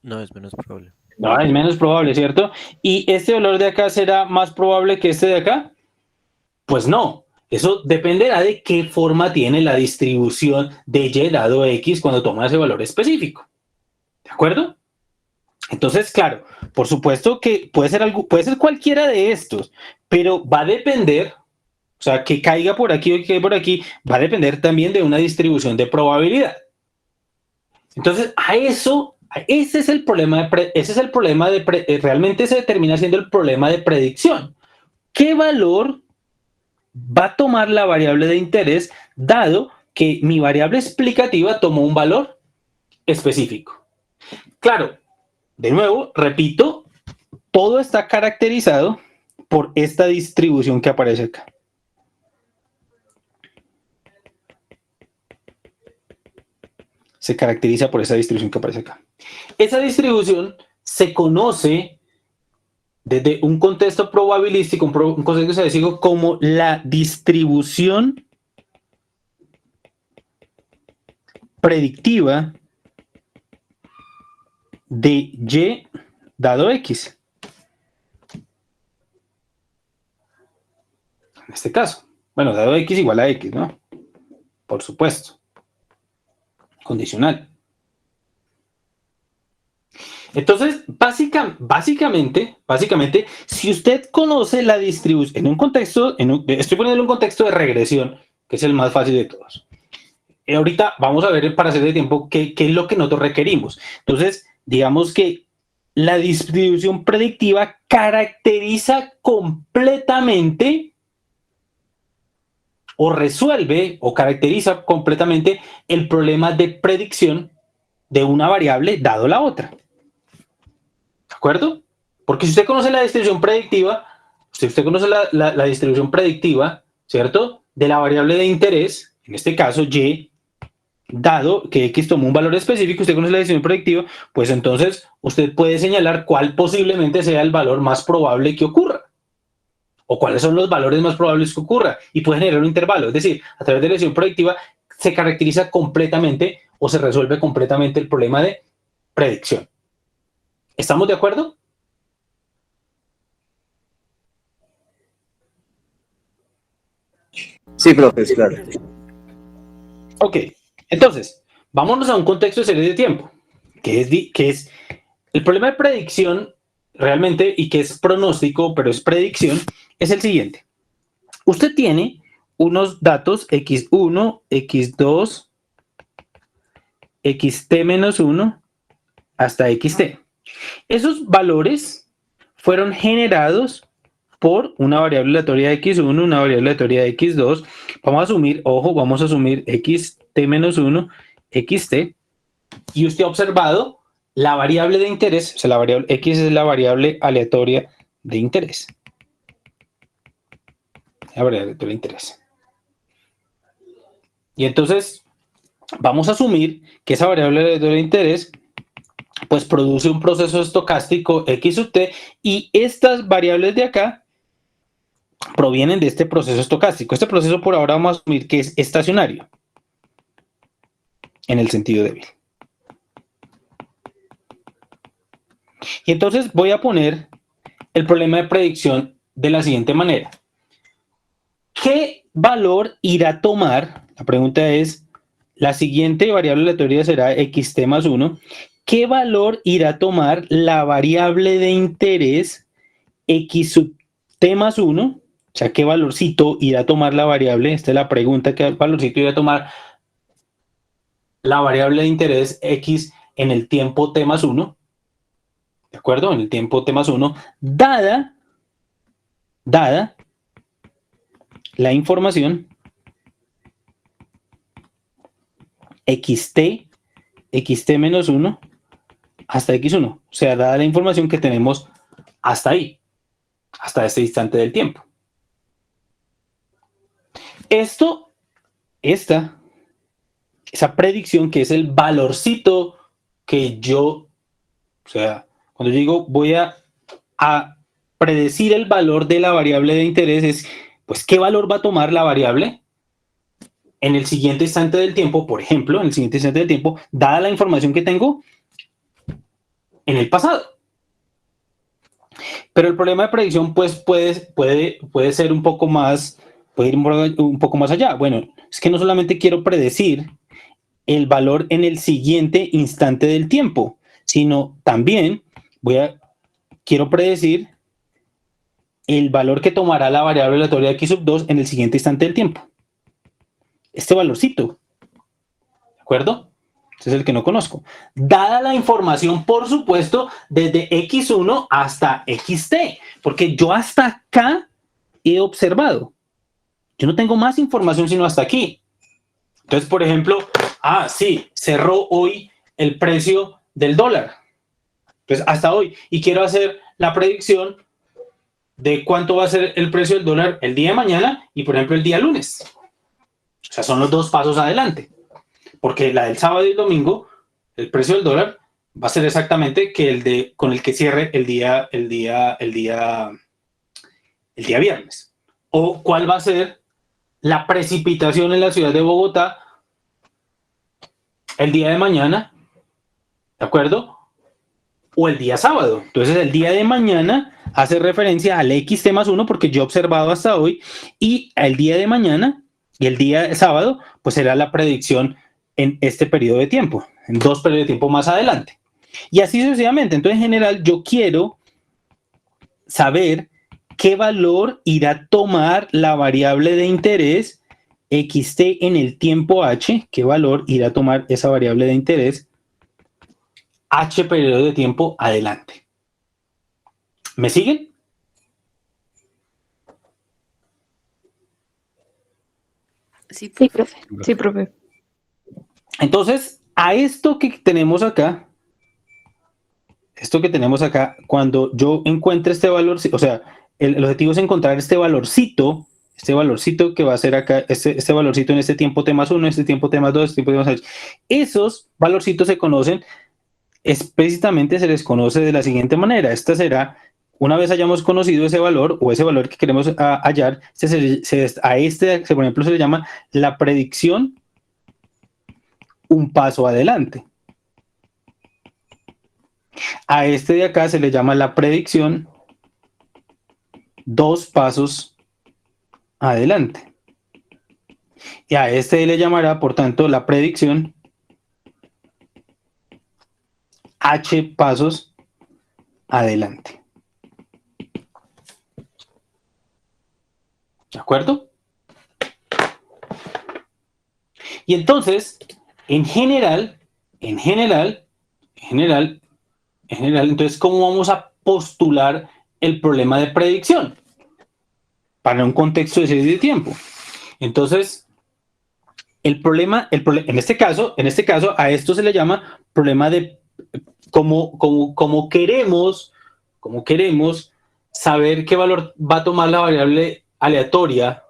No, es menos probable. No, es menos probable, ¿cierto? ¿Y este valor de acá será más probable que este de acá? Pues no. Eso dependerá de qué forma tiene la distribución de y dado x cuando toma ese valor específico. ¿De acuerdo? Entonces, claro, por supuesto que puede ser cualquiera de estos, pero va a depender, o sea, que caiga por aquí o que caiga por aquí, va a depender también de una distribución de probabilidad. Entonces, ese es el problema realmente se termina siendo el problema de predicción. ¿Qué valor va a tomar la variable de interés dado que mi variable explicativa tomó un valor específico? Claro, de nuevo, repito, todo está caracterizado por esta distribución que aparece acá. Se caracteriza por esa distribución que aparece acá. Esa distribución se conoce desde un contexto probabilístico, un concepto estadístico como la distribución predictiva de y dado x. En este caso, bueno, dado x igual a x, ¿no? Por supuesto. Condicional. Entonces, básicamente, si usted conoce la distribución en un contexto, estoy poniendo un contexto de regresión, que es el más fácil de todos. Ahorita vamos a ver para hacer de tiempo qué es lo que nosotros requerimos. Entonces, digamos que la distribución predictiva caracteriza completamente o resuelve o caracteriza completamente el problema de predicción de una variable dado la otra. ¿De acuerdo? Porque si usted conoce la distribución predictiva, usted conoce la distribución predictiva, ¿cierto? De la variable de interés, en este caso y, dado que X tomó un valor específico, usted conoce la distribución predictiva, pues entonces usted puede señalar cuál posiblemente sea el valor más probable que ocurra. O cuáles son los valores más probables que ocurra. Y puede generar un intervalo. Es decir, a través de la distribución predictiva se caracteriza completamente o se resuelve completamente el problema de predicción. ¿Estamos de acuerdo? Sí, profe, es claro. Ok, entonces, vámonos a un contexto de serie de tiempo, que es el problema de predicción realmente, y que es pronóstico, pero es predicción, es el siguiente. Usted tiene unos datos x1, x2, xt-1 hasta xt. Esos valores fueron generados por una variable aleatoria de x1, una variable aleatoria de x2. Vamos a asumir, ojo, vamos a asumir xt-1, xt, y usted ha observado la variable de interés, o sea, la variable x es la variable aleatoria de interés. La variable aleatoria de interés. Y entonces, vamos a asumir que esa variable aleatoria de interés pues produce un proceso estocástico x sub t, y estas variables de acá provienen de este proceso estocástico. Este proceso por ahora vamos a asumir que es estacionario en el sentido débil. Y entonces voy a poner el problema de predicción de la siguiente manera. ¿Qué valor irá a tomar? La pregunta es, la siguiente variable aleatoria será xt más 1. ¿Qué valor irá a tomar la variable de interés x sub t más 1? O sea, ¿qué valorcito irá a tomar la variable? Esta es la pregunta, ¿qué valorcito irá a tomar la variable de interés x en el tiempo t más 1? ¿De acuerdo? En el tiempo t más 1, dada la información xt menos 1 hasta x1. O sea, dada la información que tenemos hasta ahí, hasta este instante del tiempo. Esa predicción, que es el valorcito que yo, o sea, cuando yo digo voy a predecir el valor de la variable de interés, es pues qué valor va a tomar la variable en el siguiente instante del tiempo, por ejemplo, en el siguiente instante del tiempo, dada la información que tengo en el pasado. Pero el problema de predicción pues puede ser un poco más, puede ir un poco más allá. Bueno, es que no solamente quiero predecir el valor en el siguiente instante del tiempo, sino también quiero predecir el valor que tomará la variable aleatoria x sub 2 en el siguiente instante del tiempo. Este valorcito, ¿de acuerdo? Este es el que no conozco. Dada la información, por supuesto, desde x1 hasta xt, porque yo hasta acá he observado. Yo no tengo más información sino hasta aquí. Entonces, por ejemplo, sí, cerró hoy el precio del dólar. Entonces, hasta hoy. Y quiero hacer la predicción de cuánto va a ser el precio del dólar el día de mañana y, por ejemplo, el día lunes. O sea, son los dos pasos adelante. Porque la del sábado y el domingo, el precio del dólar va a ser exactamente con el que cierre el día viernes. O cuál va a ser la precipitación en la ciudad de Bogotá el día de mañana, ¿de acuerdo? O el día sábado. Entonces, el día de mañana hace referencia al xt más 1 porque yo he observado hasta hoy, y el día de mañana y el día sábado, pues será la predicción en este periodo de tiempo, en 2 periodos de tiempo más adelante. Y así sucesivamente. Entonces, en general, yo quiero saber qué valor irá a tomar la variable de interés xt en el tiempo h, qué valor irá a tomar esa variable de interés h periodo de tiempo adelante. ¿Me siguen? Sí, profe. Sí, profe. Entonces, a esto que tenemos acá, cuando yo encuentre este valor, o sea, el objetivo es encontrar este valorcito que va a ser acá, este valorcito en este tiempo t más 1, este tiempo t más 2, este tiempo t más 3. Esos valorcitos se conocen, explícitamente se les conoce de la siguiente manera. Esta será, una vez hayamos conocido ese valor o ese valor que queremos hallar, a este, por ejemplo, se le llama la predicción un paso adelante. A este de acá se le llama la predicción 2 pasos adelante. Y a este le llamará, por tanto, la predicción H pasos adelante. ¿De acuerdo? Y entonces, en general, entonces, ¿cómo vamos a postular el problema de predicción? Para un contexto de serie de tiempo. Entonces, en este caso, a esto se le llama problema de como queremos saber qué valor va a tomar la variable aleatoria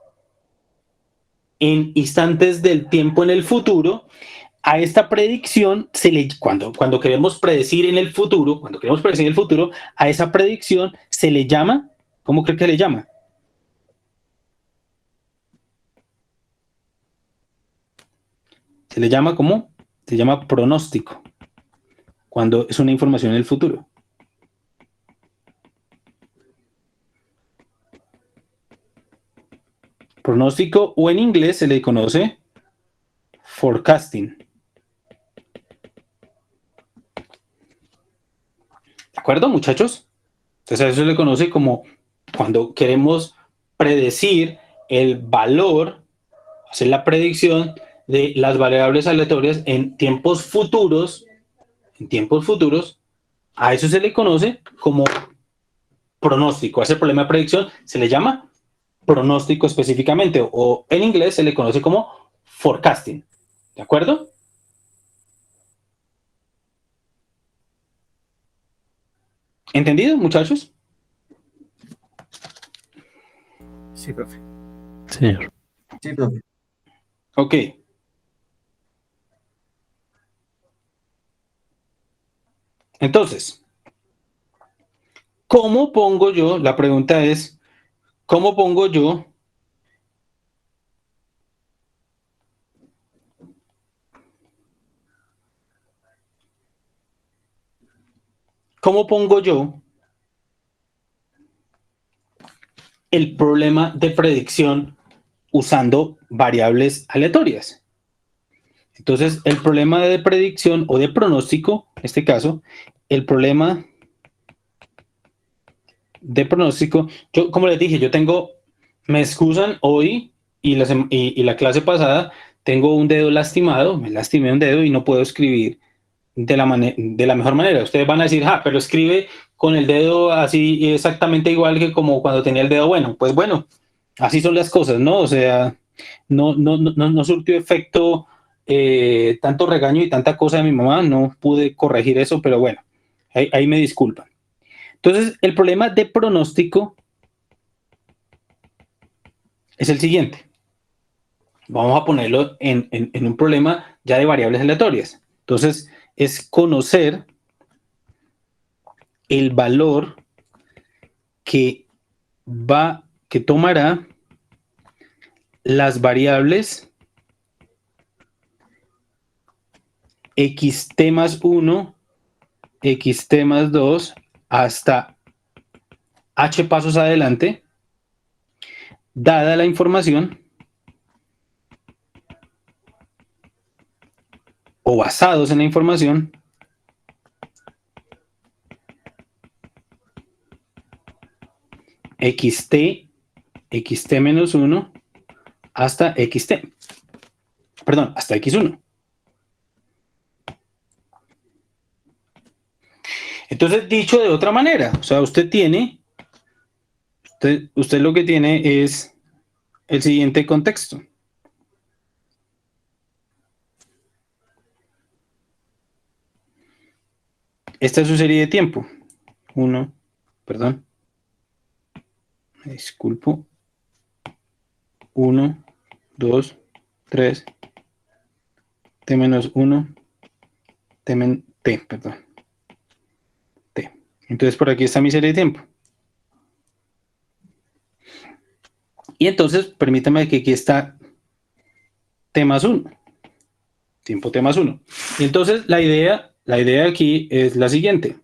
en instantes del tiempo en el futuro. A esta predicción cuando queremos predecir en el futuro, a esa predicción se le llama, ¿cómo cree que le llama? Se le llama ¿cómo? Se llama pronóstico, cuando es una información en el futuro. Pronóstico, o en inglés se le conoce forecasting. ¿De acuerdo, muchachos? Entonces a eso se le conoce como cuando queremos predecir el valor, hacer la predicción de las variables aleatorias en tiempos futuros, a eso se le conoce como pronóstico. A ese problema de predicción se le llama pronóstico específicamente, o en inglés se le conoce como forecasting. ¿De acuerdo? ¿Entendido, muchachos? Sí, profe. Señor. Sí, profe. Ok. Entonces, ¿cómo pongo yo? La pregunta es, ¿cómo pongo yo el problema de predicción usando variables aleatorias? Entonces, el problema de predicción o de pronóstico, en este caso, el problema de pronóstico, yo, como les dije, me excusan hoy y la clase pasada, tengo un dedo lastimado, me lastimé un dedo y no puedo escribir de la mejor manera. Ustedes van a decir, pero escribe con el dedo así exactamente igual que como cuando tenía el dedo bueno. Pues bueno, así son las cosas, ¿no? O sea, no surtió efecto tanto regaño y tanta cosa de mi mamá, no pude corregir eso, pero bueno, ahí me disculpan. Entonces, el problema de pronóstico es el siguiente. Vamos a ponerlo en un problema ya de variables aleatorias. Entonces, es conocer el valor que tomará las variables xt más 1, xt más 2, hasta h pasos adelante, dada la información, o basados en la información, xt menos 1 hasta hasta x1. Entonces, dicho de otra manera, o sea, usted lo que tiene es el siguiente contexto. esta es su serie de tiempo. 1, perdón. Me disculpo. 1, 2, 3, t menos 1, t, perdón. T. Entonces por aquí está mi serie de tiempo. Y entonces, permítame que aquí está t más 1. Tiempo t más 1. Y entonces la idea aquí es la siguiente.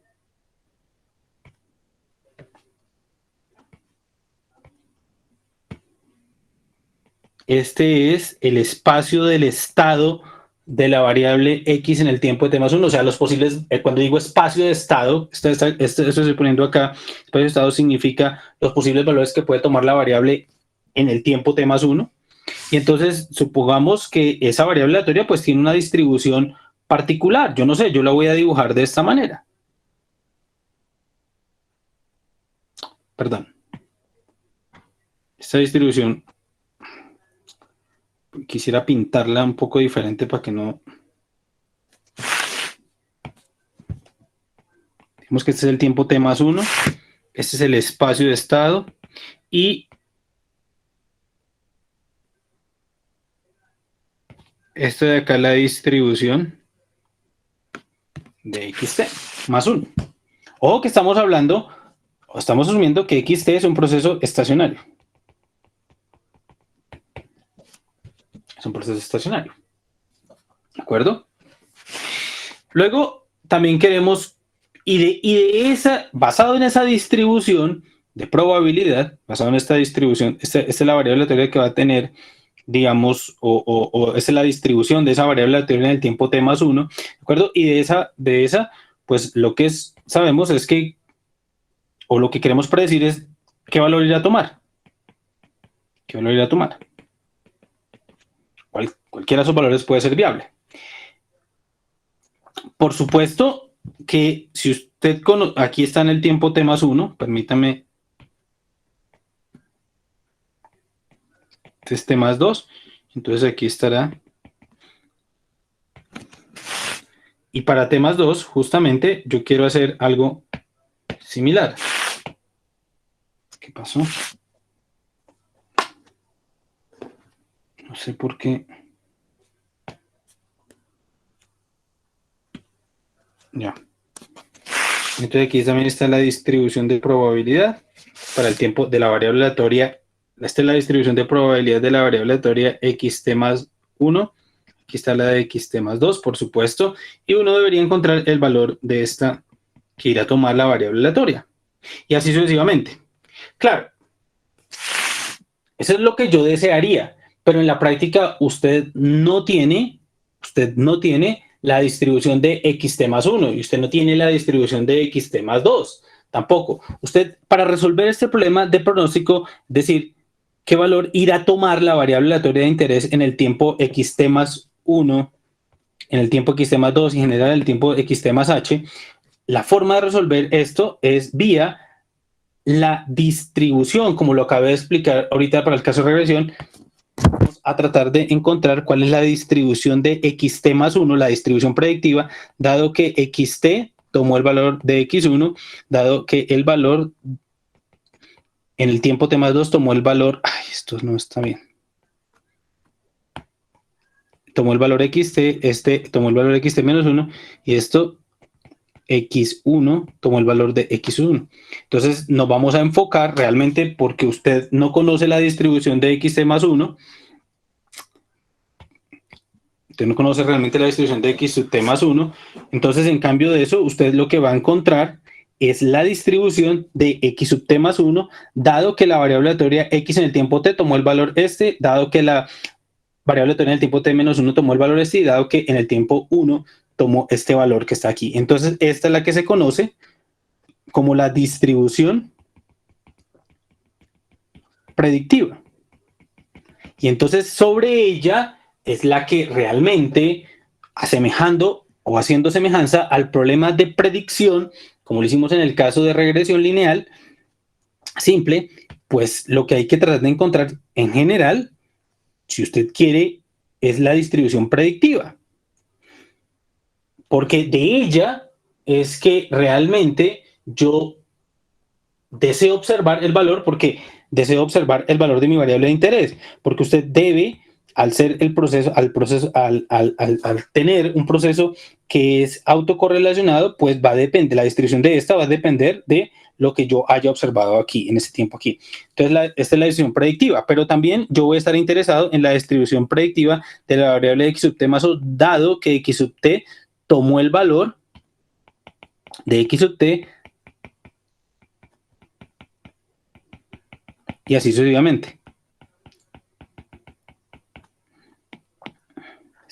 Este es el espacio del estado de la variable x en el tiempo de t más 1. O sea, los posibles, cuando digo espacio de estado, esto estoy poniendo acá, espacio de estado significa los posibles valores que puede tomar la variable en el tiempo t más 1. Y entonces, supongamos que esa variable aleatoria pues tiene una distribución particular. Yo no sé, yo la voy a dibujar de esta manera. Perdón. Esta distribución quisiera pintarla un poco diferente para que no... Digamos que este es el tiempo t más 1, este es el espacio de estado y esto de acá es la distribución de xt más 1. Ojo que estamos hablando, o estamos asumiendo que xt es un proceso estacionario. Es un proceso estacionario. ¿De acuerdo? Luego, también queremos, basado en esa distribución de probabilidad, basado en esta distribución, esta es la variable aleatoria que va a tener, digamos, esta es la distribución de esa variable aleatoria en el tiempo t más 1, ¿de acuerdo? Y de esa, pues lo que sabemos es que, o lo que queremos predecir es qué valor irá a tomar. ¿Qué valor irá a tomar? Cualquiera de esos valores puede ser viable. Por supuesto que si usted aquí está en el tiempo t más 1, permítame, este es t más 2, entonces aquí estará. Y para t más 2, justamente, yo quiero hacer algo similar. ¿Qué pasó? No sé por qué. Ya. Entonces aquí también está la distribución de probabilidad para el tiempo de la variable aleatoria. Esta es la distribución de probabilidad de la variable aleatoria xt más 1. Aquí está la de xt más 2, por supuesto. Y uno debería encontrar el valor de esta que irá a tomar la variable aleatoria. Y así sucesivamente. Claro, eso es lo que yo desearía. Pero en la práctica usted no tiene la distribución de xt más 1 y usted no tiene la distribución de xt más 2 tampoco. Usted, para resolver este problema de pronóstico, decir qué valor irá a tomar la variable aleatoria de interés en el tiempo xt más 1, en el tiempo xt más 2 y en general el tiempo xt más h, la forma de resolver esto es vía la distribución, como lo acabé de explicar ahorita para el caso de regresión. Vamos a tratar de encontrar cuál es la distribución de xt más 1, la distribución predictiva, dado que xt tomó el valor de x1, dado que el valor en el tiempo t más 2 tomó el valor, esto no está bien, tomó el valor xt, tomó el valor xt menos 1, y esto x1 tomó el valor de x1. Entonces nos vamos a enfocar realmente, porque usted no conoce la distribución de xt más 1, usted no conoce realmente la distribución de xt más 1, entonces en cambio de eso, usted lo que va a encontrar es la distribución de x sub t más 1, dado que la variable aleatoria x en el tiempo t tomó el valor dado que la variable aleatoria en el tiempo t menos 1 tomó el valor y dado que en el tiempo 1 tomó este valor que está aquí. Entonces, esta es la que se conoce como la distribución predictiva. Y entonces, sobre ella es la que realmente, asemejando o haciendo semejanza al problema de predicción, como lo hicimos en el caso de regresión lineal simple, pues lo que hay que tratar de encontrar en general, si usted quiere, es la distribución predictiva. Porque de ella es que realmente yo deseo observar el valor porque deseo observar el valor de mi variable de interés, porque usted debe, al ser el proceso, al tener un proceso que es autocorrelacionado, pues va a depender, la distribución de esta va a depender de lo que yo haya observado aquí, en ese tiempo aquí. Entonces, esta es la distribución predictiva, pero también yo voy a estar interesado en la distribución predictiva de la variable x sub t más o, dado que x sub t tomó el valor de x sub t y así sucesivamente.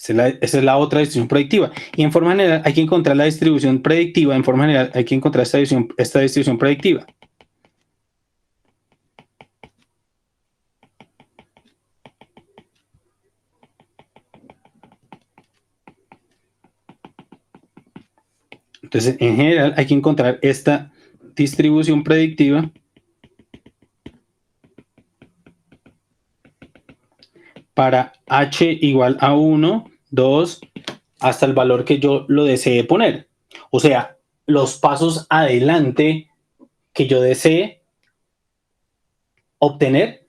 Esa es la otra distribución predictiva. Y en forma general hay que encontrar la distribución predictiva. En forma general hay que encontrar esta distribución predictiva. Entonces, en general hay que encontrar esta distribución predictiva para h igual a 1, 2, hasta el valor que yo lo desee poner. O sea, los pasos adelante que yo desee obtener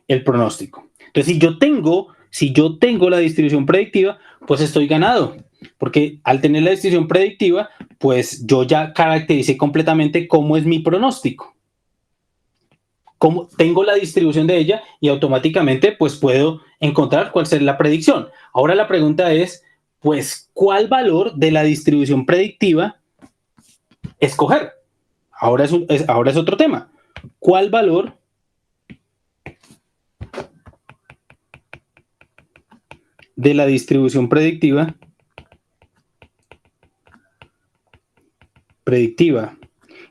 el pronóstico. Entonces, si yo tengo la distribución predictiva, pues estoy ganado. Porque al tener la distribución predictiva, pues yo ya caractericé completamente cómo es mi pronóstico. Como tengo la distribución de ella y automáticamente pues puedo encontrar cuál será la predicción. Ahora la pregunta es, pues, ¿cuál valor de la distribución predictiva escoger? Ahora es otro tema. ¿Cuál valor de la distribución predictiva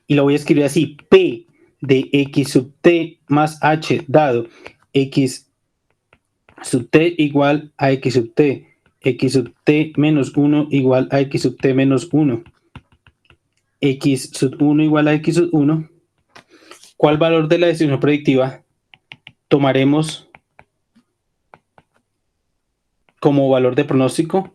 y lo voy a escribir así, P de x sub t más h dado x sub t igual a x sub t menos 1 igual a x sub t menos 1, x sub 1 igual a x sub 1, ¿cuál valor de la distribución predictiva tomaremos como valor de pronóstico?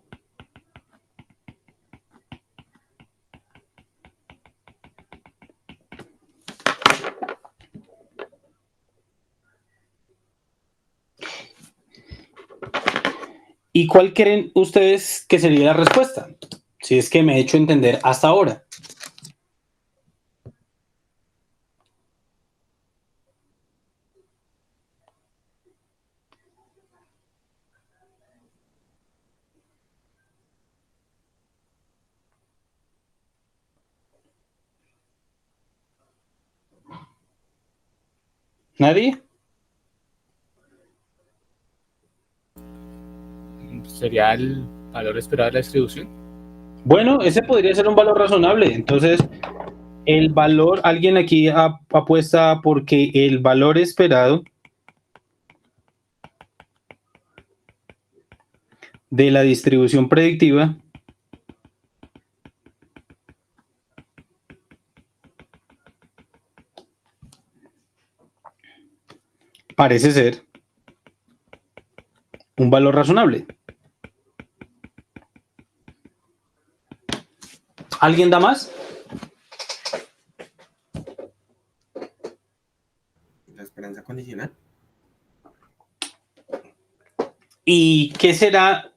¿Y cuál creen ustedes que sería la respuesta? Si es que me he hecho entender hasta ahora. ¿Nadie? ¿Sería el valor esperado de la distribución? Bueno, ese podría ser un valor razonable. Entonces, el valor, alguien aquí apuesta porque el valor esperado de la distribución predictiva parece ser un valor razonable. ¿Alguien da más? La esperanza condicional. ¿Y qué será?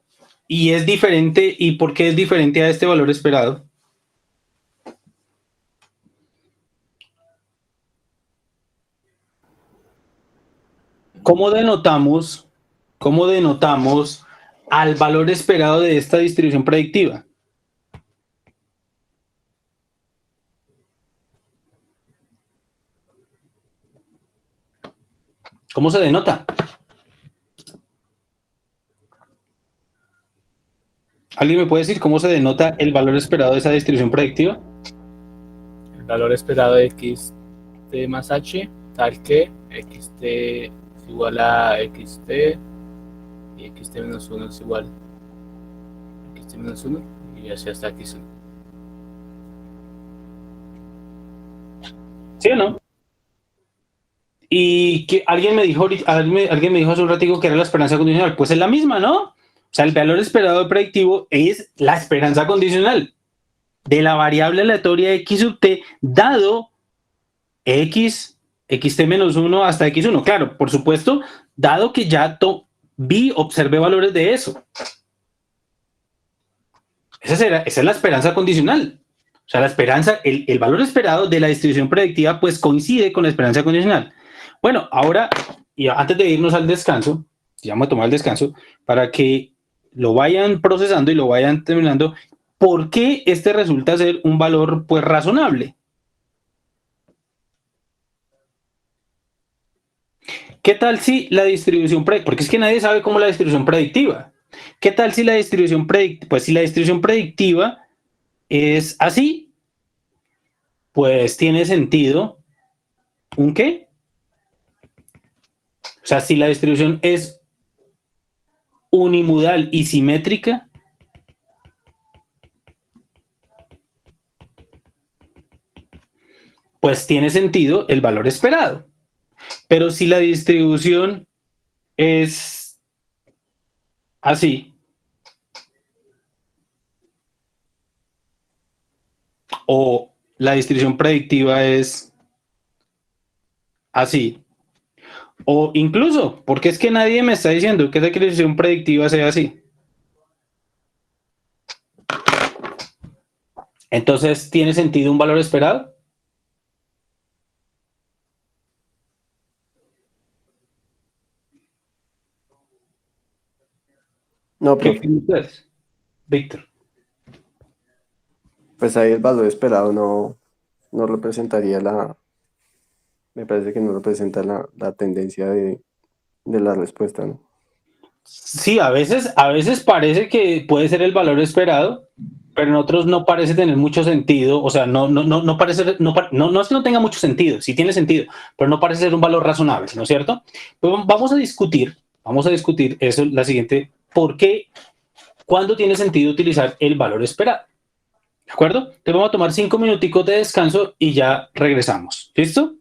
¿Y es diferente? ¿Y por qué es diferente a este valor esperado? ¿Cómo denotamos al valor esperado de esta distribución predictiva? ¿Cómo se denota? ¿Alguien me puede decir cómo se denota el valor esperado de esa distribución predictiva? El valor esperado de xt más h, tal que xt es igual a xt y xt menos 1 es igual a xt menos 1 y así hasta x1. ¿Sí o no? Y que alguien me dijo hace un ratico que era la esperanza condicional. Pues es la misma, ¿no? O sea, el valor esperado predictivo es la esperanza condicional. de la variable aleatoria x sub t dado x, xt menos 1 hasta x1. Claro, por supuesto, dado que ya vi, observé valores de eso. Esa es la esperanza condicional. O sea, la esperanza, el valor esperado de la distribución predictiva pues coincide con la esperanza condicional. Bueno, ahora, y antes de irnos al descanso, ya vamos a tomar el descanso, para que lo vayan procesando y lo vayan terminando, ¿por qué este resulta ser un valor pues razonable? ¿Qué tal si la distribución predictiva, porque es que nadie sabe cómo la distribución predictiva, ¿qué tal si la distribución predictiva, pues si la distribución predictiva es así, pues tiene sentido, ¿un qué? O sea, si la distribución es unimodal y simétrica, pues tiene sentido el valor esperado. Pero si la distribución es así, o la distribución predictiva es así, o incluso, porque es que nadie me está diciendo que la distribución predictiva sea así. Entonces, ¿tiene sentido un valor esperado? No, ¿Qué profe, creen ustedes, Víctor? pues ahí el valor esperado no representaría me parece que no representa la tendencia de la respuesta, ¿no? Sí, a veces parece que puede ser el valor esperado, pero en otros no parece tener mucho sentido. O sea, no parece, no es que no tenga mucho sentido, sí tiene sentido, pero no parece ser un valor razonable, ¿no es cierto? Pues vamos a discutir eso, la siguiente, ¿por qué? ¿Cuándo tiene sentido utilizar el valor esperado? ¿De acuerdo? Entonces vamos a tomar 5 minuticos de descanso y ya regresamos. ¿Listo?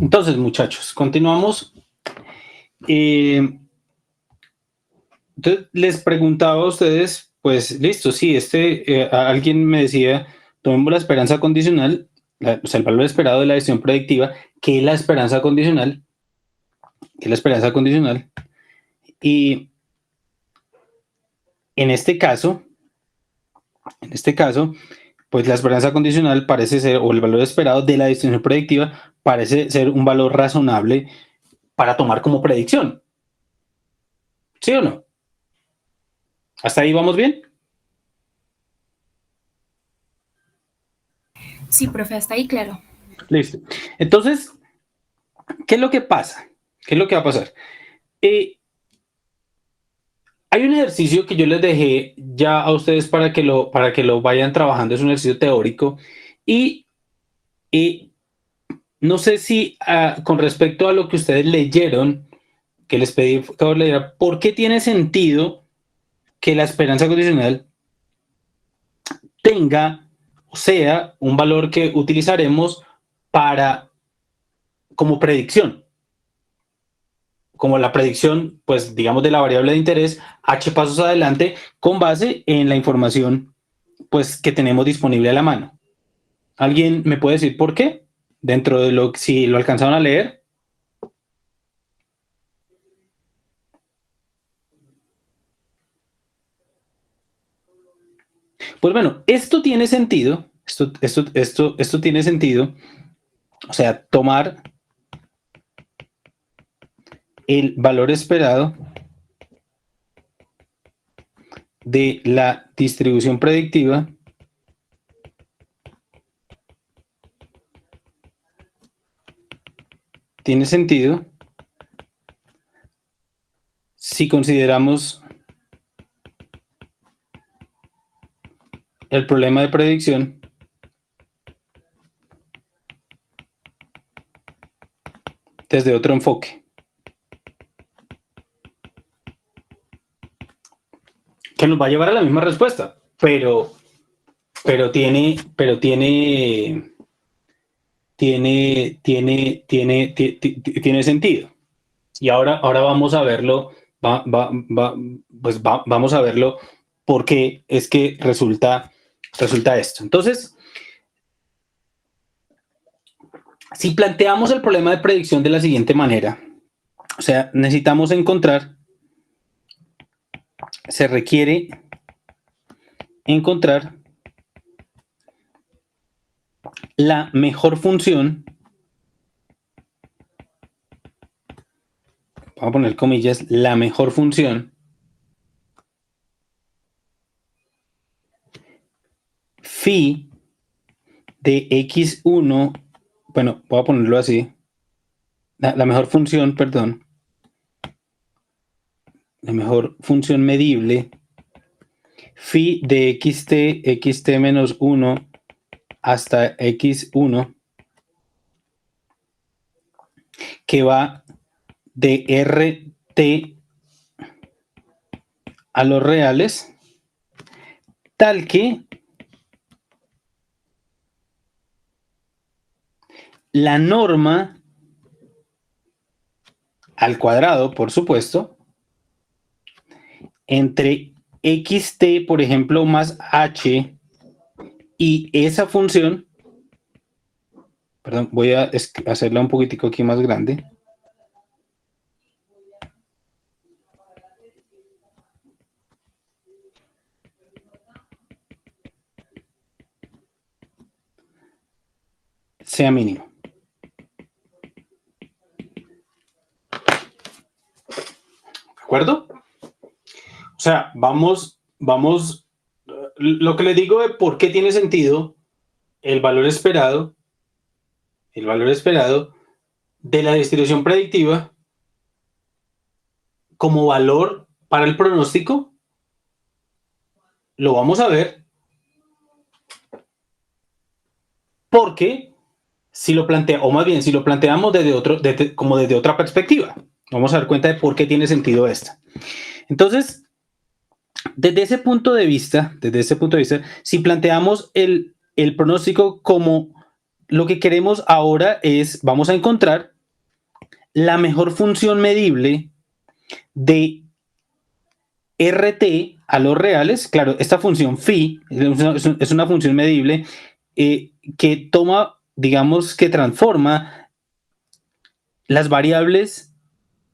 Entonces, muchachos, continuamos. Entonces, les preguntaba a ustedes, pues, listo, sí, alguien me decía, tomemos la esperanza condicional, o sea, el valor esperado de la decisión predictiva, que es la esperanza condicional, y en este caso, pues la esperanza condicional parece ser, o el valor esperado de la decisión predictiva parece ser un valor razonable para tomar como predicción. ¿Sí o no? ¿Hasta ahí vamos bien? Sí, profe, hasta ahí claro. Listo. Entonces, ¿qué es lo que pasa? ¿Qué es lo que va a pasar? Hay un ejercicio que yo les dejé ya a ustedes para que lo vayan trabajando. Es un ejercicio teórico. Y no sé si con respecto a lo que ustedes leyeron, que les pedí que leyeran, ¿por qué tiene sentido que la esperanza condicional tenga, o sea, un valor que utilizaremos como predicción? Como la predicción, pues digamos, de la variable de interés, h pasos adelante, con base en la información, pues, que tenemos disponible a la mano. ¿Alguien me puede decir por qué? Dentro de si lo alcanzaron a leer. Pues bueno, esto tiene sentido, esto tiene sentido, o sea, tomar el valor esperado de la distribución predictiva tiene sentido si consideramos el problema de predicción desde otro enfoque, que nos va a llevar a la misma respuesta, pero tiene sentido. Y ahora vamos a verlo, vamos a verlo porque es que resulta esto. Entonces, si planteamos el problema de predicción de la siguiente manera, o sea, se requiere encontrar la mejor función, vamos a poner comillas, la mejor función phi de x1, bueno, voy a ponerlo así, la mejor función, perdón, la mejor función medible, phi de xt menos 1 hasta x1, que va de rt a los reales, tal que la norma al cuadrado, por supuesto, entre xt, por ejemplo, más h y esa función, perdón, voy a hacerla un poquitico aquí más grande. Sea mínimo. ¿De acuerdo? O sea, vamos, lo que les digo de por qué tiene sentido el valor esperado de la distribución predictiva como valor para el pronóstico, lo vamos a ver porque si lo planteamos desde otra perspectiva, vamos a dar cuenta de por qué tiene sentido esta. Entonces, desde ese punto de vista, si planteamos el pronóstico como lo que queremos ahora es, vamos a encontrar la mejor función medible de RT a los reales. Claro, esta función phi es una función medible que toma, digamos, que transforma las variables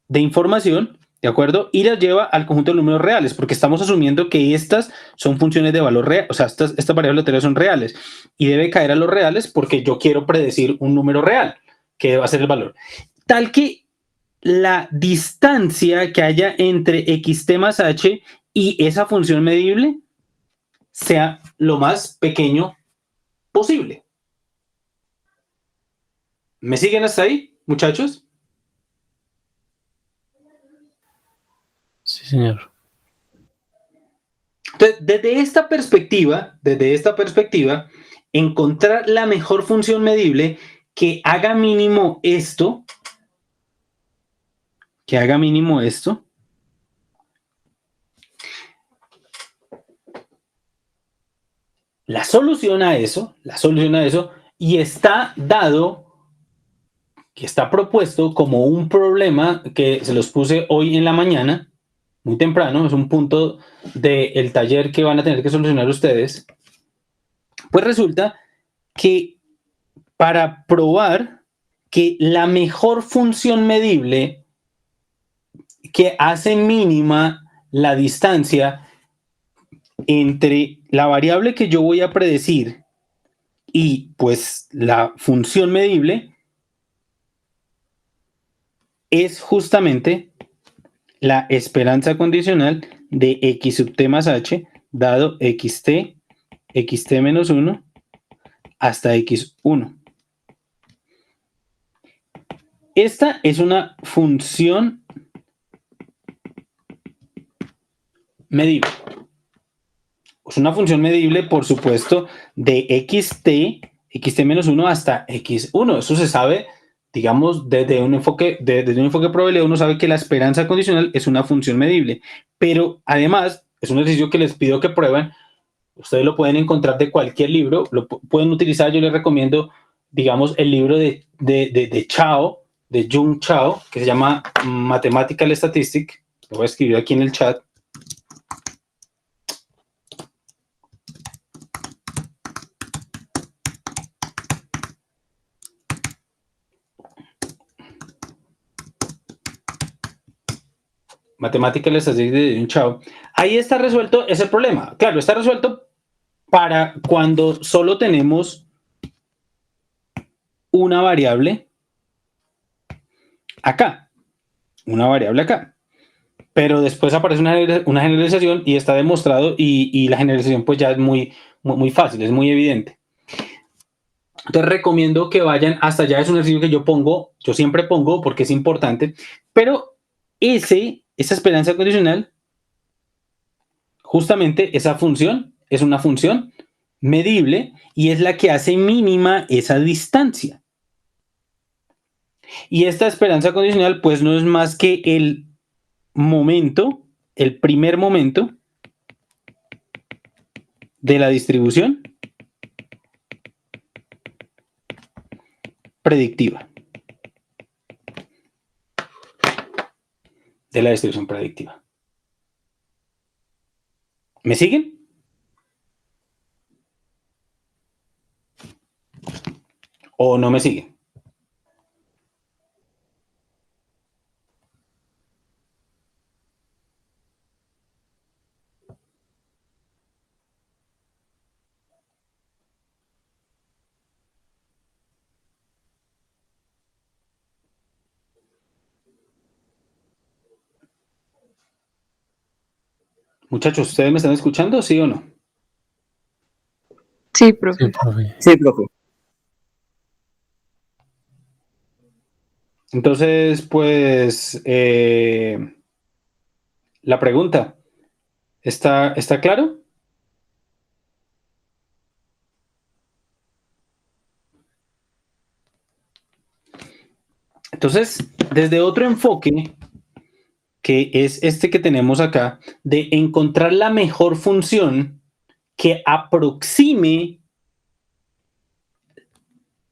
de información, ¿de acuerdo? Y las lleva al conjunto de números reales, porque estamos asumiendo que estas son funciones de valor real, o sea, estas variables laterales son reales, y debe caer a los reales porque yo quiero predecir un número real, que va a ser el valor. Tal que la distancia que haya entre xt más h y esa función medible sea lo más pequeño posible. ¿Me siguen hasta ahí, muchachos? Sí, señor. Entonces, desde esta perspectiva, encontrar la mejor función medible que haga mínimo esto, la solución a eso, y está dado, que está propuesto como un problema que se los puse hoy en la mañana, muy temprano, es un punto del taller que van a tener que solucionar ustedes. Pues resulta que para probar que la mejor función medible que hace mínima la distancia entre la variable que yo voy a predecir y pues la función medible es justamente la esperanza condicional de x sub t más h dado xt menos 1 hasta x1. Esta es una función medible. Es una función medible, por supuesto, de xt menos 1 hasta x1. Eso se sabe, digamos, desde un enfoque de probabilidad. Uno sabe que la esperanza condicional es una función medible. Pero además, es un ejercicio que les pido que prueben. Ustedes lo pueden encontrar de cualquier libro, lo pueden utilizar. Yo les recomiendo, digamos, el libro de Chao, de Jung Chao, que se llama Mathematical Statistics. Lo voy a escribir aquí en el chat. Mathematical Statistics de Jung Chao. Ahí está resuelto ese problema. Claro, está resuelto para cuando solo tenemos una variable acá, pero después aparece una generalización y está demostrado y la generalización pues ya es muy fácil, es muy evidente. Entonces recomiendo que vayan hasta allá. Es un ejercicio que yo siempre pongo porque es importante, pero esa esperanza condicional, justamente esa función es una función medible y es la que hace mínima esa distancia. Y esta esperanza condicional pues no es más que el primer momento de la distribución predictiva. ¿Me siguen? ¿O no me siguen? Muchachos, ¿ustedes me están escuchando, sí o no? Sí, profe. Sí, profe. Sí, profe. Entonces, pues, la pregunta, ¿está claro? Entonces, desde otro enfoque, que es este que tenemos acá, de encontrar la mejor función que aproxime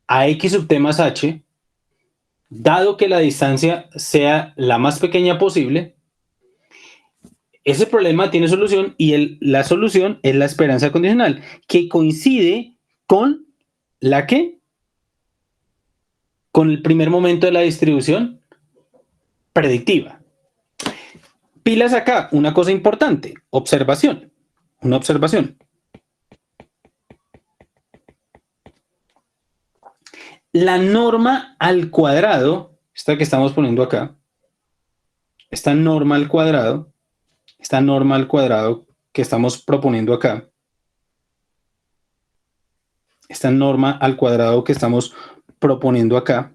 a x sub t más h, dado que la distancia sea la más pequeña posible, ese problema tiene solución y la solución es la esperanza condicional, que coincide con la que, con el primer momento de la distribución predictiva. Pilas acá, una cosa importante, observación, una observación. La norma al cuadrado, esta que estamos poniendo acá, esta norma al cuadrado que estamos proponiendo acá, esta norma al cuadrado que estamos proponiendo acá,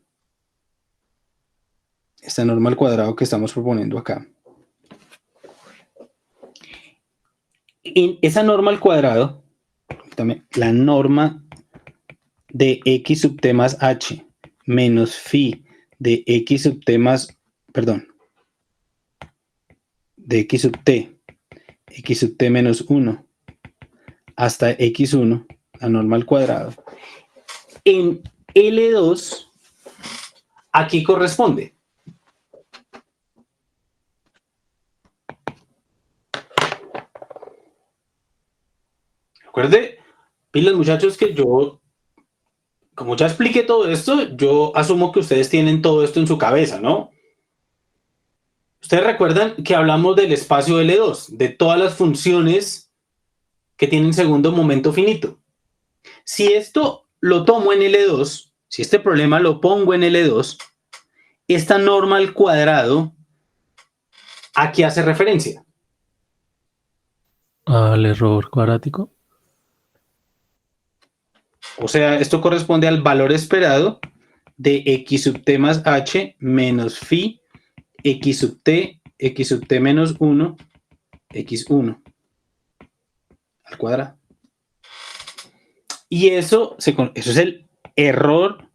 esta norma al cuadrado que estamos proponiendo acá. En esa norma al cuadrado, también, la norma de x sub t más h menos phi de x sub t más, perdón, de x sub t menos 1 hasta x1, la norma al cuadrado, en L2, aquí corresponde. Recuerde, pilas muchachos, que yo, como ya expliqué todo esto, yo asumo que ustedes tienen todo esto en su cabeza, ¿no? Ustedes recuerdan que hablamos del espacio L2, de todas las funciones que tienen segundo momento finito. Si esto lo tomo en L2, si este problema lo pongo en L2, esta norma al cuadrado, ¿a qué hace referencia? Al error cuadrático. O sea, esto corresponde al valor esperado de x sub t más h menos phi x sub t menos 1, x1 al cuadrado. Y eso es el error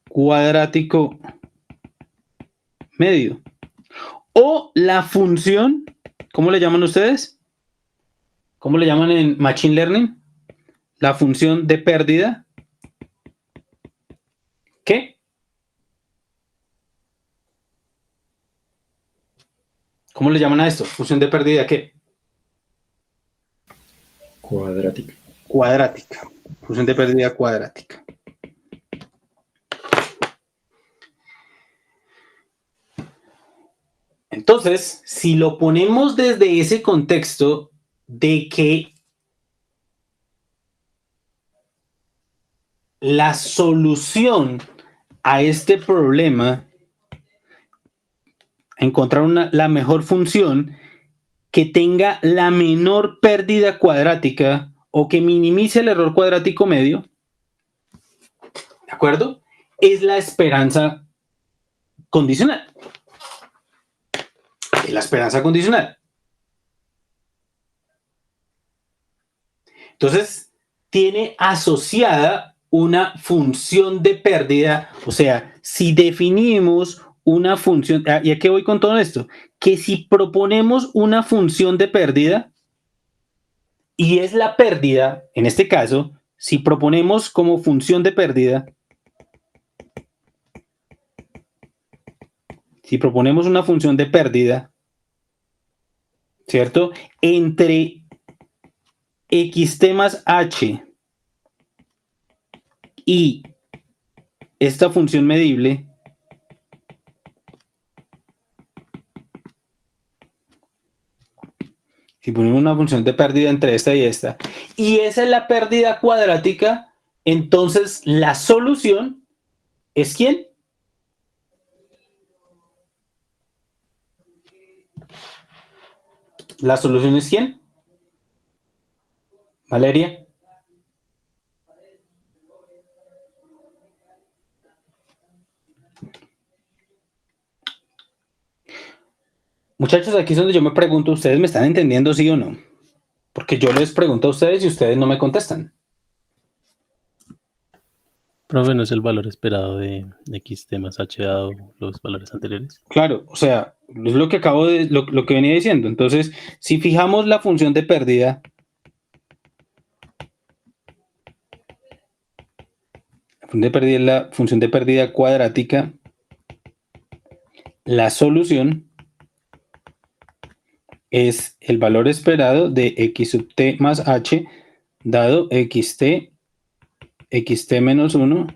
cuadrático medio. O la función, ¿cómo le llaman ustedes? ¿Cómo le llaman en Machine Learning? La función de pérdida. ¿Qué? ¿Cómo le llaman a esto? ¿Función de pérdida qué? Cuadrática. Cuadrática. Función de pérdida cuadrática. Entonces, si lo ponemos desde ese contexto de que la solución a este problema, encontrar la mejor función que tenga la menor pérdida cuadrática o que minimice el error cuadrático medio, ¿de acuerdo? Es la esperanza condicional. Es la esperanza condicional. Entonces, tiene asociada una función de pérdida, o sea, si definimos una función, ¿y a qué voy con todo esto? Que si proponemos una función de pérdida, y es la pérdida, en este caso, si proponemos como función de pérdida, si proponemos una función de pérdida, ¿cierto? Entre xt más h y esta función medible, si ponemos una función de pérdida entre esta y esta, y esa es la pérdida cuadrática, entonces la solución es ¿quién? ¿La solución es quién? Valeria. Muchachos, aquí es donde yo me pregunto, ¿ustedes me están entendiendo sí o no? Porque yo les pregunto a ustedes y ustedes no me contestan. Profe, ¿no es el valor esperado de xt más h dado los valores anteriores? Claro, o sea, es lo que acabo de, lo que venía diciendo. Entonces, si fijamos la función de pérdida, función de pérdida es la función de pérdida cuadrática. La solución es el valor esperado de x sub t más h dado xt menos 1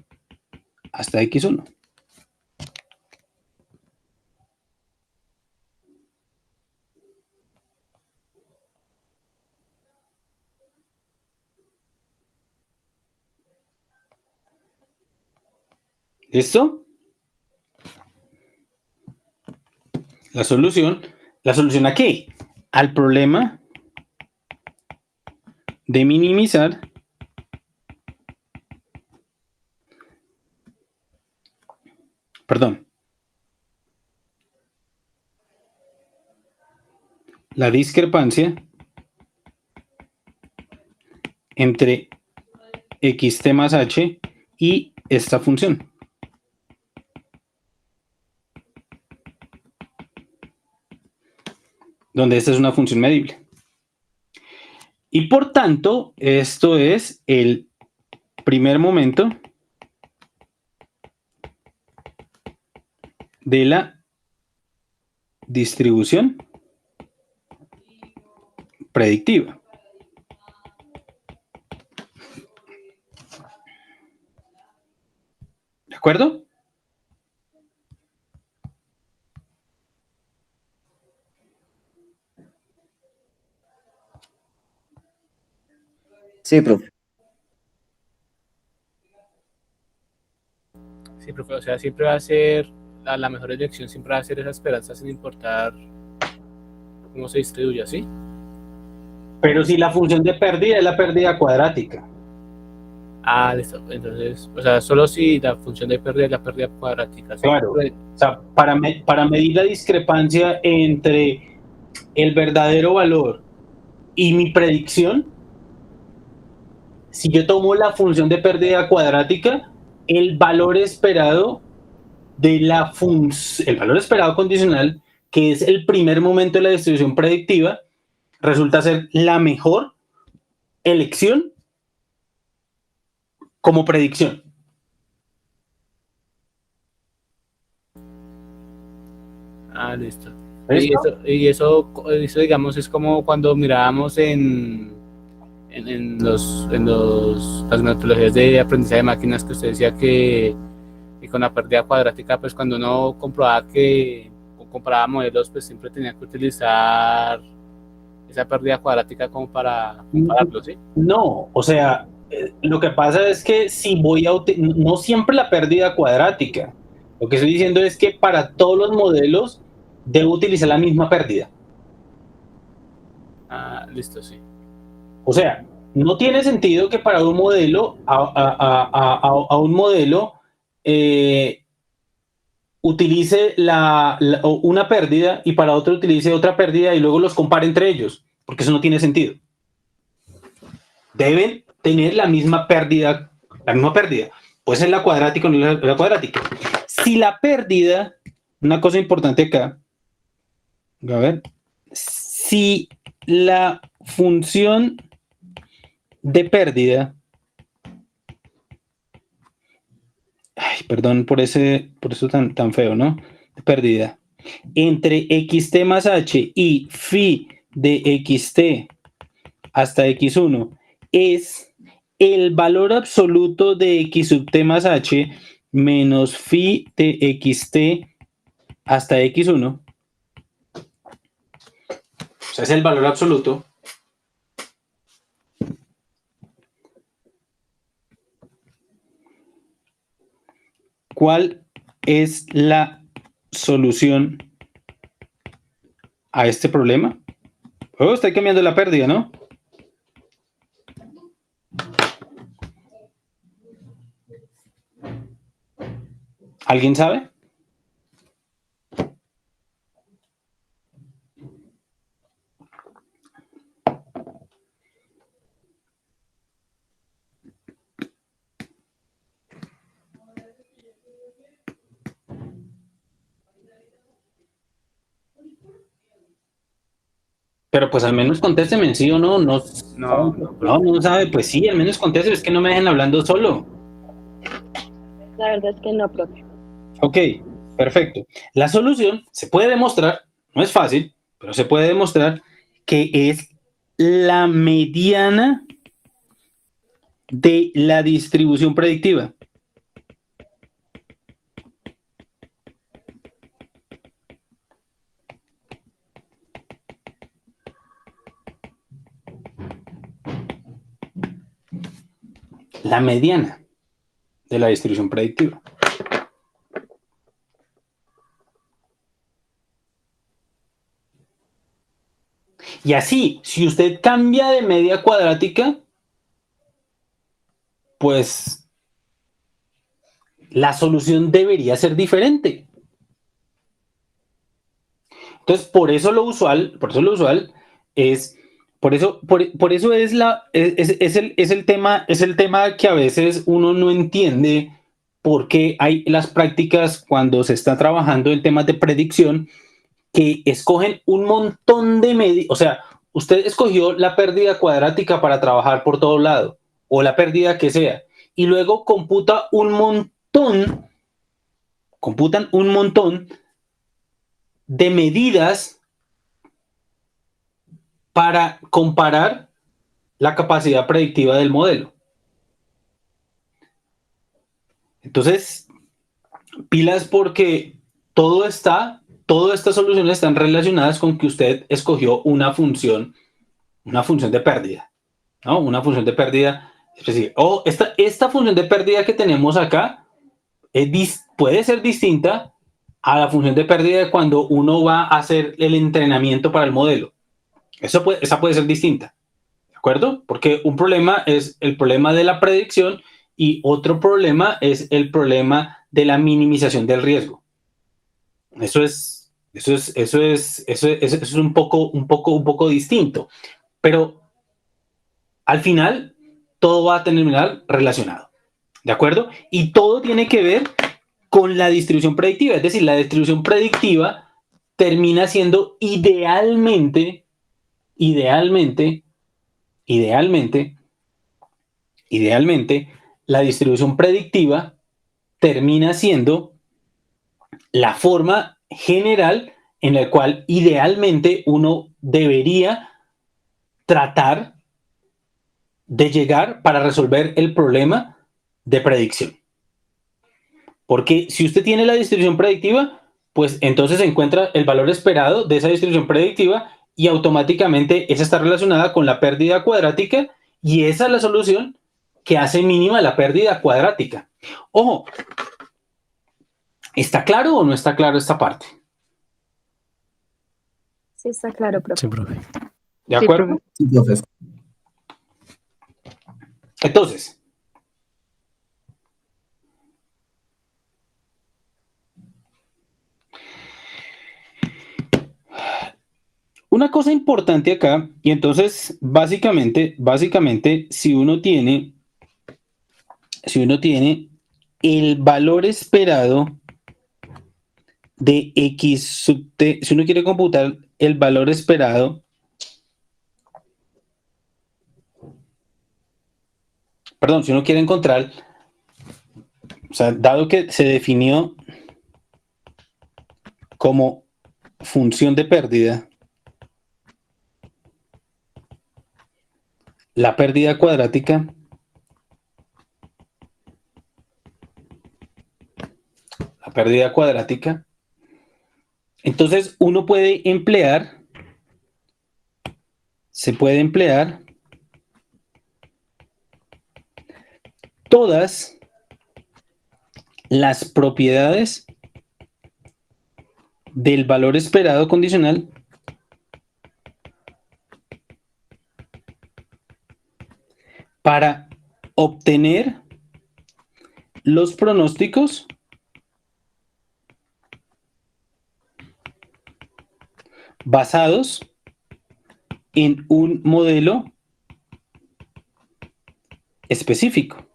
hasta x1. ¿Listo? ¿La solución a qué? Al problema de minimizar la discrepancia entre xt más h y esta función. Donde esta es una función medible. Y por tanto, esto es el primer momento de la distribución predictiva. ¿De acuerdo? Sí, profe. Sí, profe, o sea, siempre va a ser, la mejor elección siempre va a ser esa esperanza sin importar cómo se distribuya, ¿sí? Pero si la función de pérdida es la pérdida cuadrática. Ah, listo. Entonces, o sea, solo si la función de pérdida es la pérdida cuadrática. ¿Sí? Claro. O sea, para medir la discrepancia entre el verdadero valor y mi predicción, si yo tomo la función de pérdida cuadrática, el valor esperado de el valor esperado condicional, que es el primer momento de la distribución predictiva, resulta ser la mejor elección como predicción. Ah, listo. ¿Listo? Y eso, digamos, es como cuando mirábamos en las metodologías de aprendizaje de máquinas que usted decía que con la pérdida cuadrática, pues cuando uno compraba modelos, pues siempre tenía que utilizar esa pérdida cuadrática como para compararlo, ¿sí? No, o sea, lo que pasa es que si no siempre la pérdida cuadrática. Lo que estoy diciendo es que para todos los modelos debo utilizar la misma pérdida. Ah, listo, sí. O sea, no tiene sentido que para un modelo, a un modelo utilice una pérdida y para otro utilice otra pérdida y luego los compare entre ellos, porque eso no tiene sentido. Deben tener la misma pérdida. Puede ser la cuadrática o no la cuadrática. Si la pérdida, una cosa importante acá, a ver, si la función de pérdida, perdón por eso tan feo, ¿no? De pérdida, entre xt más h y phi de xt hasta x1 es el valor absoluto de x sub t más h menos phi de xt hasta x1. O sea, es el valor absoluto. ¿Cuál es la solución a este problema? Oh, estoy cambiando la pérdida, ¿no? ¿Alguien sabe? Pero pues al menos contésteme, ¿sí o no? No sabe, pues sí, al menos contésteme, es que no me dejen hablando solo. La verdad es que no, profe. Ok, perfecto. La solución se puede demostrar, no es fácil, pero se puede demostrar que es la mediana de la distribución predictiva. La mediana de la distribución predictiva. Y así, si usted cambia de media cuadrática, pues la solución debería ser diferente. Entonces, por eso lo usual es, por eso es el tema que a veces uno no entiende por qué hay las prácticas cuando se está trabajando en temas de predicción que escogen un montón de medidas, o sea, usted escogió la pérdida cuadrática para trabajar por todo lado, o la pérdida que sea, y luego computan un montón de medidas para comparar la capacidad predictiva del modelo. Entonces, pilas porque todas estas soluciones están relacionadas con que usted escogió una función de pérdida, ¿no? Una función de pérdida específica. O esta función de pérdida que tenemos acá puede ser distinta a la función de pérdida cuando uno va a hacer el entrenamiento para el modelo. Esa puede ser distinta, ¿de acuerdo? Porque un problema es el problema de la predicción y otro problema es el problema de la minimización del riesgo. Eso es un poco distinto, pero al final todo va a terminar relacionado, ¿de acuerdo? Y todo tiene que ver con la distribución predictiva, es decir, la distribución predictiva termina siendo idealmente, la distribución predictiva termina siendo la forma general en la cual idealmente uno debería tratar de llegar para resolver el problema de predicción. Porque si usted tiene la distribución predictiva, pues entonces encuentra el valor esperado de esa distribución predictiva y automáticamente esa está relacionada con la pérdida cuadrática y esa es la solución que hace mínima la pérdida cuadrática. Ojo, ¿está claro o no está claro esta parte? Sí, está claro, profe. Sí, profe. ¿De Sí, acuerdo? profe. Sí, profesor. Entonces, una cosa importante acá, y entonces básicamente, si uno tiene el valor esperado de x sub t, si uno quiere computar el valor esperado, perdón, si uno quiere encontrar, o sea, dado que se definió como función de pérdida, la pérdida cuadrática, entonces uno se puede emplear todas las propiedades del valor esperado condicional para obtener los pronósticos basados en un modelo específico.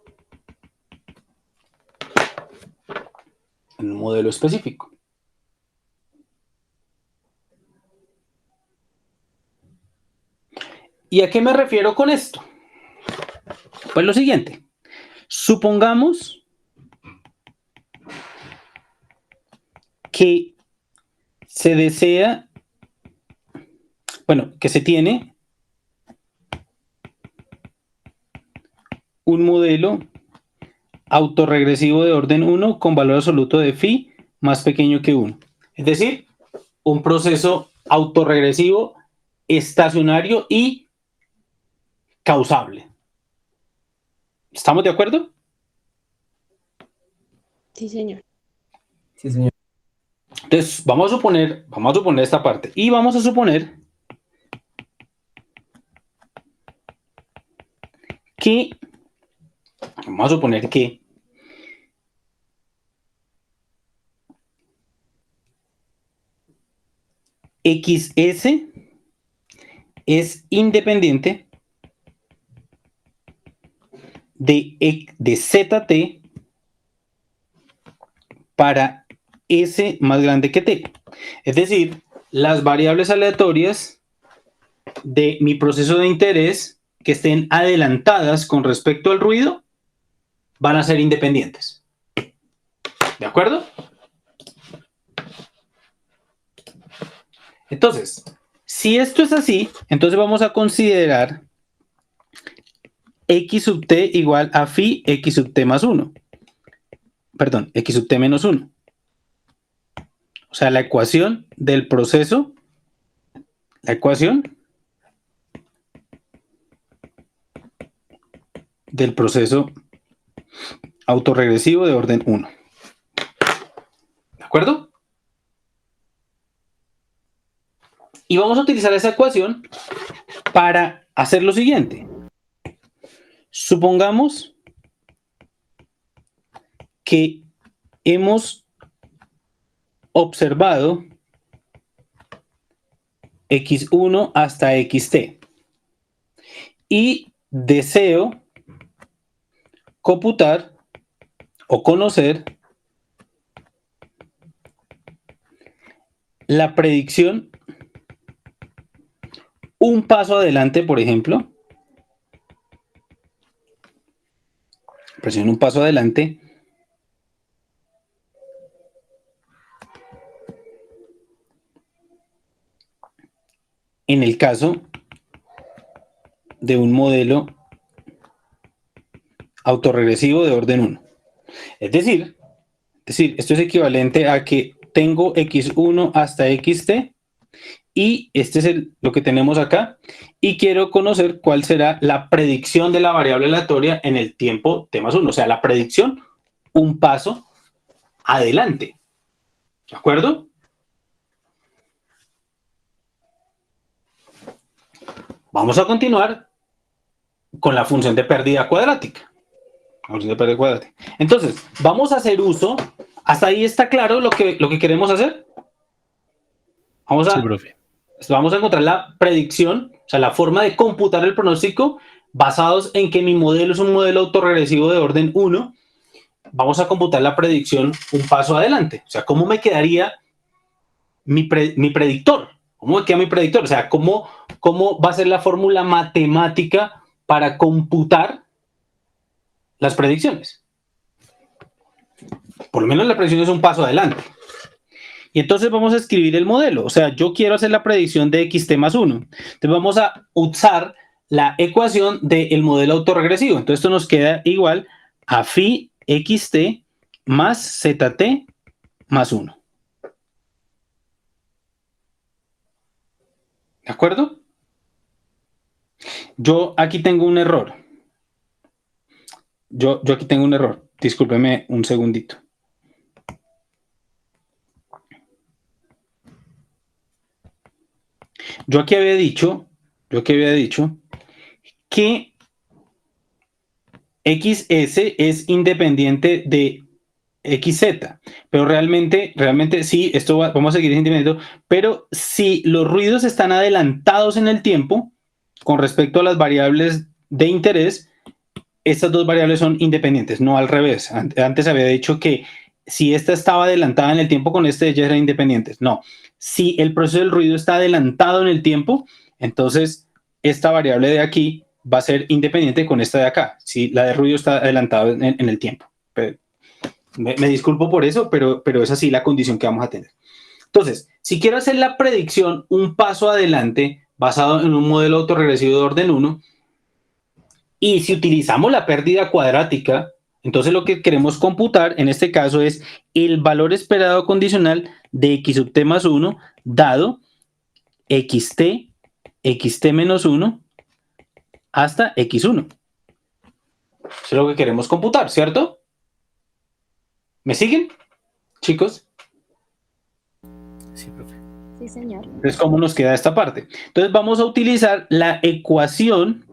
¿Y a qué me refiero con esto? Pues lo siguiente. Supongamos que se desea, bueno, que se tiene un modelo autorregresivo de orden 1 con valor absoluto de phi más pequeño que 1. Es decir, un proceso autorregresivo estacionario y causable. ¿Estamos de acuerdo? Sí, señor. Sí, señor. Entonces, vamos a suponer esta parte y vamos a suponer que XS es independiente de ZT para S más grande que T. Es decir, las variables aleatorias de mi proceso de interés que estén adelantadas con respecto al ruido van a ser independientes. ¿De acuerdo? Entonces, si esto es así, entonces vamos a considerar X sub T igual a phi X sub T más 1. Perdón, X sub T menos 1. O sea, la ecuación del proceso, autorregresivo de orden 1. ¿De acuerdo? Y vamos a utilizar esa ecuación para hacer lo siguiente. Supongamos que hemos observado x1 hasta xt y deseo computar o conocer la predicción un paso adelante, por ejemplo. Presiona un paso adelante en el caso de un modelo autorregresivo de orden 1. Es decir, esto es equivalente a que tengo x1 hasta xt y este es lo que tenemos acá y quiero conocer cuál será la predicción de la variable aleatoria en el tiempo t más 1, o sea, la predicción un paso adelante. ¿De acuerdo? Vamos a continuar con la función de pérdida cuadrática. Entonces, vamos a hacer uso. ¿Hasta ahí está claro lo que queremos hacer? Sí, profe. Vamos a encontrar la predicción, o sea, la forma de computar el pronóstico basados en que mi modelo es un modelo autorregresivo de orden 1. Vamos a computar la predicción un paso adelante. O sea, ¿cómo me quedaría mi predictor? ¿Cómo me queda mi predictor? O sea, ¿cómo va a ser la fórmula matemática para computar las predicciones? Por lo menos la predicción es un paso adelante. Y entonces vamos a escribir el modelo. O sea, yo quiero hacer la predicción de xt más 1. Entonces vamos a usar la ecuación del modelo autorregresivo. Entonces esto nos queda igual a phi xt más zt más 1. ¿De acuerdo? Yo aquí tengo un error. Yo aquí tengo un error. Discúlpeme un segundito. Yo aquí había dicho que XS es independiente de XZ, pero realmente sí, vamos a seguir independiente, pero si los ruidos están adelantados en el tiempo con respecto a las variables de interés, estas dos variables son independientes, no al revés. Antes había dicho que si esta estaba adelantada en el tiempo con ellas eran independientes. No, si el proceso del ruido está adelantado en el tiempo, entonces esta variable de aquí va a ser independiente con esta de acá, si la de ruido está adelantado en el tiempo. Me disculpo por eso, pero es así la condición que vamos a tener. Entonces, si quiero hacer la predicción un paso adelante basado en un modelo autorregresivo de orden 1, y si utilizamos la pérdida cuadrática, entonces lo que queremos computar en este caso es el valor esperado condicional de x sub t más 1 dado xt menos 1 hasta x1. Eso es lo que queremos computar, ¿cierto? ¿Me siguen, chicos? Sí, profe. Sí, señor. Entonces, ¿cómo nos queda esta parte? Entonces, vamos a utilizar la ecuación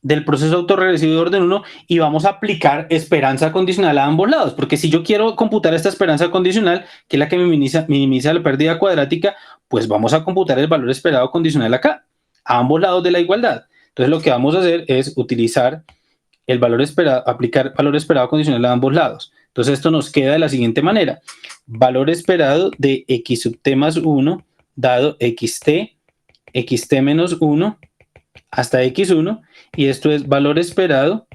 del proceso autorregresivo de orden 1 y vamos a aplicar esperanza condicional a ambos lados, porque si yo quiero computar esta esperanza condicional, que es la que minimiza la pérdida cuadrática, pues vamos a computar el valor esperado condicional acá, a ambos lados de la igualdad. Entonces, lo que vamos a hacer es utilizar el valor esperado, aplicar valor esperado condicional a ambos lados. Entonces, esto nos queda de la siguiente manera. Valor esperado de x sub t más 1 dado xt menos 1 hasta x1, y esto es valor esperado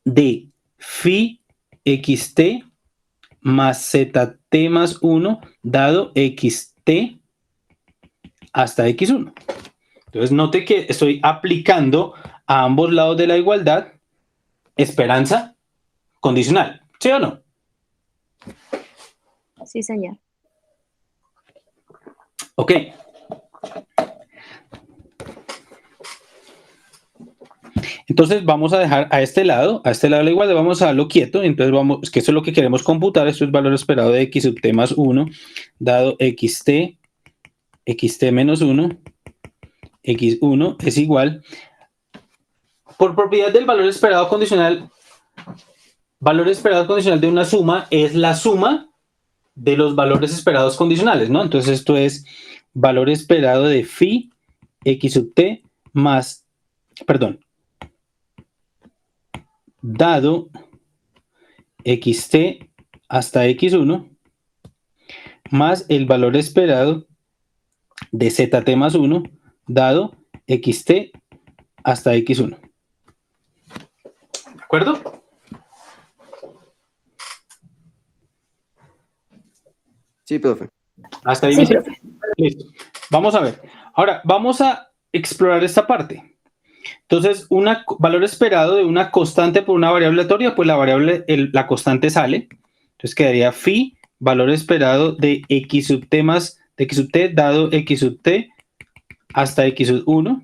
de phi xt más zt más 1 dado xt hasta x1. Entonces, note que estoy aplicando a ambos lados de la igualdad esperanza condicional, ¿sí o no? Sí, señor. Ok. Entonces vamos a dejar a este lado la igualdad, vamos a dejarlo quieto. Entonces vamos, que eso es lo que queremos computar. Esto es valor esperado de x sub t más 1 dado xt menos 1, x1 es igual. Por propiedad del valor esperado condicional de una suma es la suma de los valores esperados condicionales, ¿no? Entonces esto es valor esperado de phi x sub t más, perdón, dado xt hasta x1 más el valor esperado de zt más 1 dado xt hasta x1. ¿De acuerdo? Sí, profe. Hasta ahí. Sí, me sigue. profe. Listo. Vamos a ver. Ahora, vamos a explorar esta parte. Entonces, valor esperado de una constante por una variable aleatoria, pues la constante sale. Entonces quedaría phi, valor esperado de x sub t más de x sub t dado x sub t hasta x sub 1,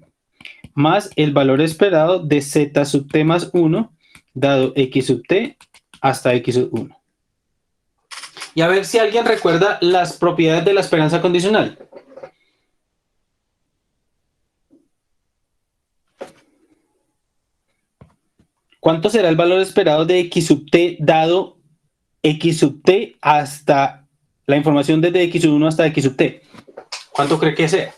más el valor esperado de z sub t más 1 dado x sub t hasta x sub 1. Y a ver si alguien recuerda las propiedades de la esperanza condicional. ¿Cuánto será el valor esperado de x sub t dado x sub t hasta la información desde x sub 1 hasta x sub t? ¿Cuánto cree que sea?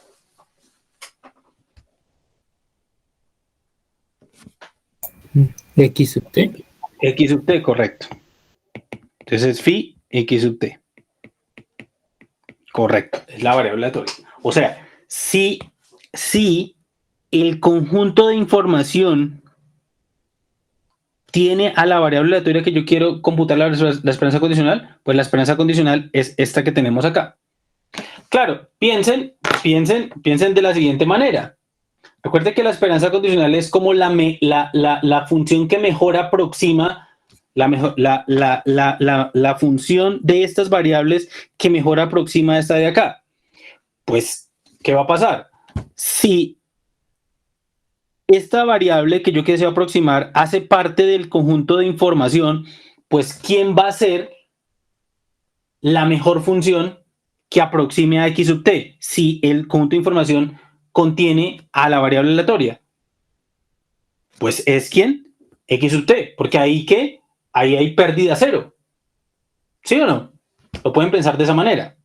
X sub t. X sub t, correcto. Entonces es phi x sub t. Correcto, es la variable aleatoria. O sea, si el conjunto de información tiene a la variable aleatoria que yo quiero computar la esperanza condicional, pues la esperanza condicional es esta que tenemos acá. Claro, piensen de la siguiente manera. Recuerde que la esperanza condicional es como la función que mejor aproxima, la función de estas variables que mejor aproxima a esta de acá. Pues, ¿qué va a pasar? Si esta variable que yo deseo aproximar hace parte del conjunto de información, pues ¿quién va a ser la mejor función que aproxime a x sub t si el conjunto de información contiene a la variable aleatoria? Pues es ¿quién? X sub t, porque ahí hay pérdida cero. ¿Sí o no? Lo pueden pensar de esa manera.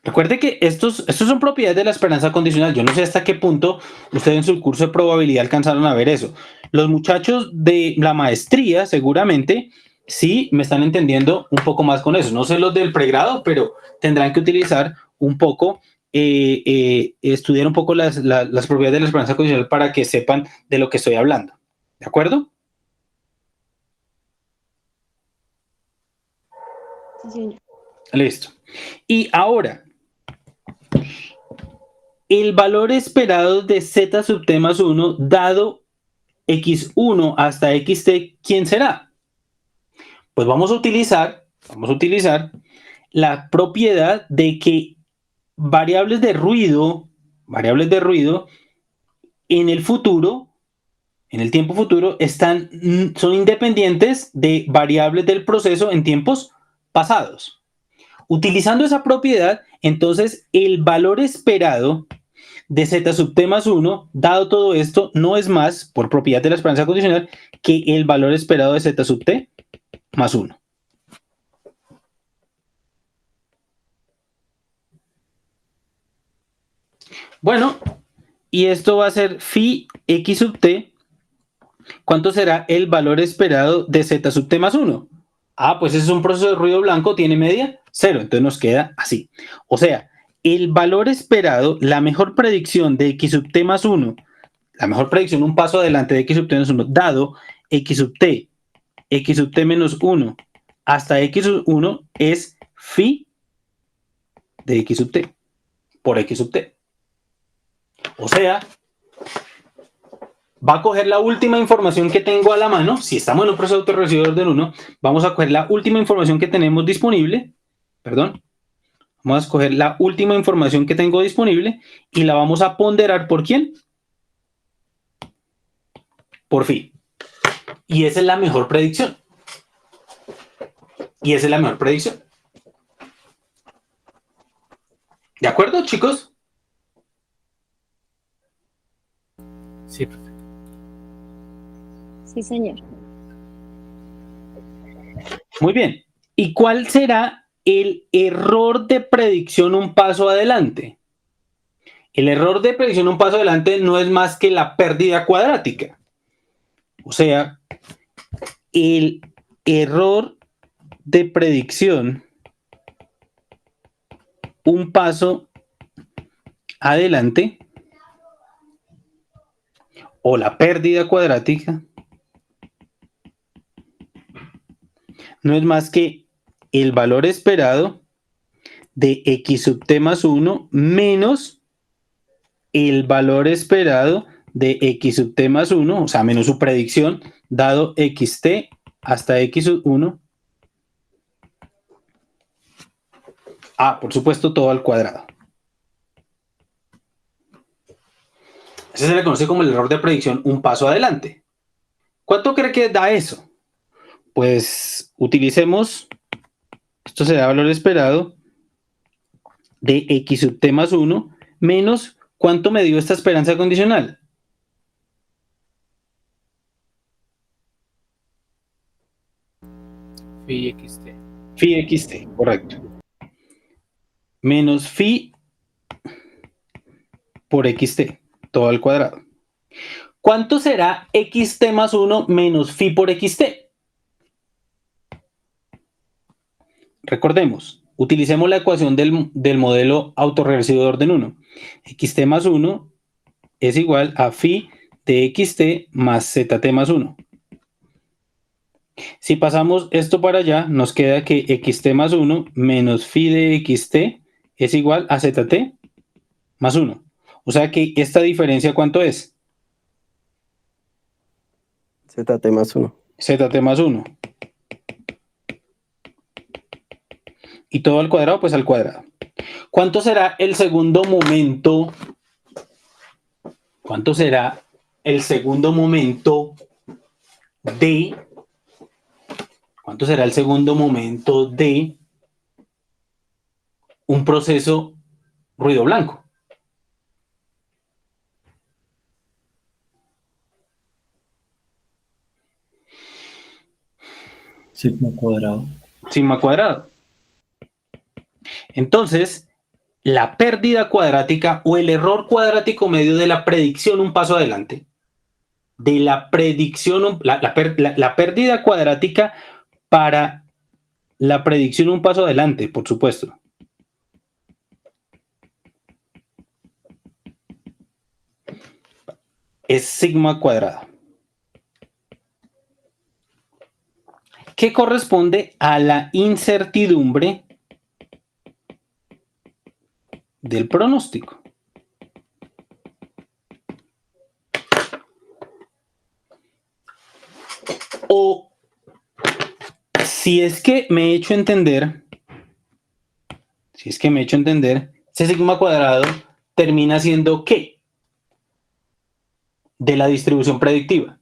Recuerde que estos son propiedades de la esperanza condicional. Yo no sé hasta qué punto ustedes en su curso de probabilidad alcanzaron a ver eso. Los muchachos de la maestría seguramente sí me están entendiendo un poco más con eso. No sé los del pregrado, pero tendrán que utilizar un poco, estudiar un poco las propiedades de la esperanza condicional para que sepan de lo que estoy hablando. ¿De acuerdo? Sí, señor. Listo. Y ahora, el valor esperado de z sub t más 1 dado x1 hasta xt, ¿quién será? Pues vamos a utilizar la propiedad de que variables de ruido en el futuro, en el tiempo futuro, son independientes de variables del proceso en tiempos pasados. Utilizando esa propiedad, entonces el valor esperado de z sub t más 1, dado todo esto, no es más, por propiedad de la esperanza condicional, que el valor esperado de z sub t más 1. Bueno, y esto va a ser phi x sub t. ¿Cuánto será el valor esperado de z sub t más 1? Ah, pues ese es un proceso de ruido blanco, tiene media 0, entonces nos queda así. O sea, el valor esperado, la mejor predicción de x sub t más 1, la mejor predicción, un paso adelante de x sub t menos 1, dado x sub t menos 1 hasta x sub 1 es phi de x sub t por x sub t. O sea, va a coger la última información que tengo a la mano. Si estamos en un proceso autorregresivo de orden 1, vamos a coger la última información que tenemos disponible. Vamos a escoger la última información que tengo disponible y la vamos a ponderar ¿por quién? Por phi. Y esa es la mejor predicción. ¿De acuerdo, chicos? Sí, profe. Sí, señor. Muy bien. ¿Y cuál será el error de predicción un paso adelante? El error de predicción un paso adelante no es más que la pérdida cuadrática. O sea, el error de predicción un paso adelante o la pérdida cuadrática no es más que el valor esperado de x sub t más 1 menos el valor esperado de x sub t más 1, o sea, menos su predicción, dado xt hasta x sub 1. Por supuesto, todo al cuadrado. Ese se le conoce como el error de predicción un paso adelante. ¿Cuánto cree que da eso? Pues utilicemos, esto será valor esperado de x sub t más 1 menos, ¿cuánto me dio esta esperanza condicional? Phi xt. Phi xt, correcto. Menos phi por xt, todo al cuadrado. ¿Cuánto será xt más 1 menos phi por xt? Recordemos, utilicemos la ecuación del modelo autorregresivo de orden 1. Xt más 1 es igual a phi de xt más zt más 1. Si pasamos esto para allá, nos queda que xt más 1 menos phi de xt es igual a zt más 1. O sea que esta diferencia, ¿cuánto es? ZT más 1. Zt más 1. Y todo al cuadrado, pues al cuadrado. ¿Cuánto será el segundo momento? ¿Cuánto será el segundo momento de... ¿Cuánto será el segundo momento de un proceso ruido blanco? Sigma cuadrado. Sigma cuadrado. Entonces, la pérdida cuadrática o el error cuadrático medio de la predicción un paso adelante, de la predicción, la pérdida cuadrática para la predicción un paso adelante, por supuesto. Es sigma cuadrado. que corresponde a la incertidumbre del pronóstico. O si es que me he hecho entender, ese sigma cuadrado termina siendo ¿qué? De la distribución predictiva.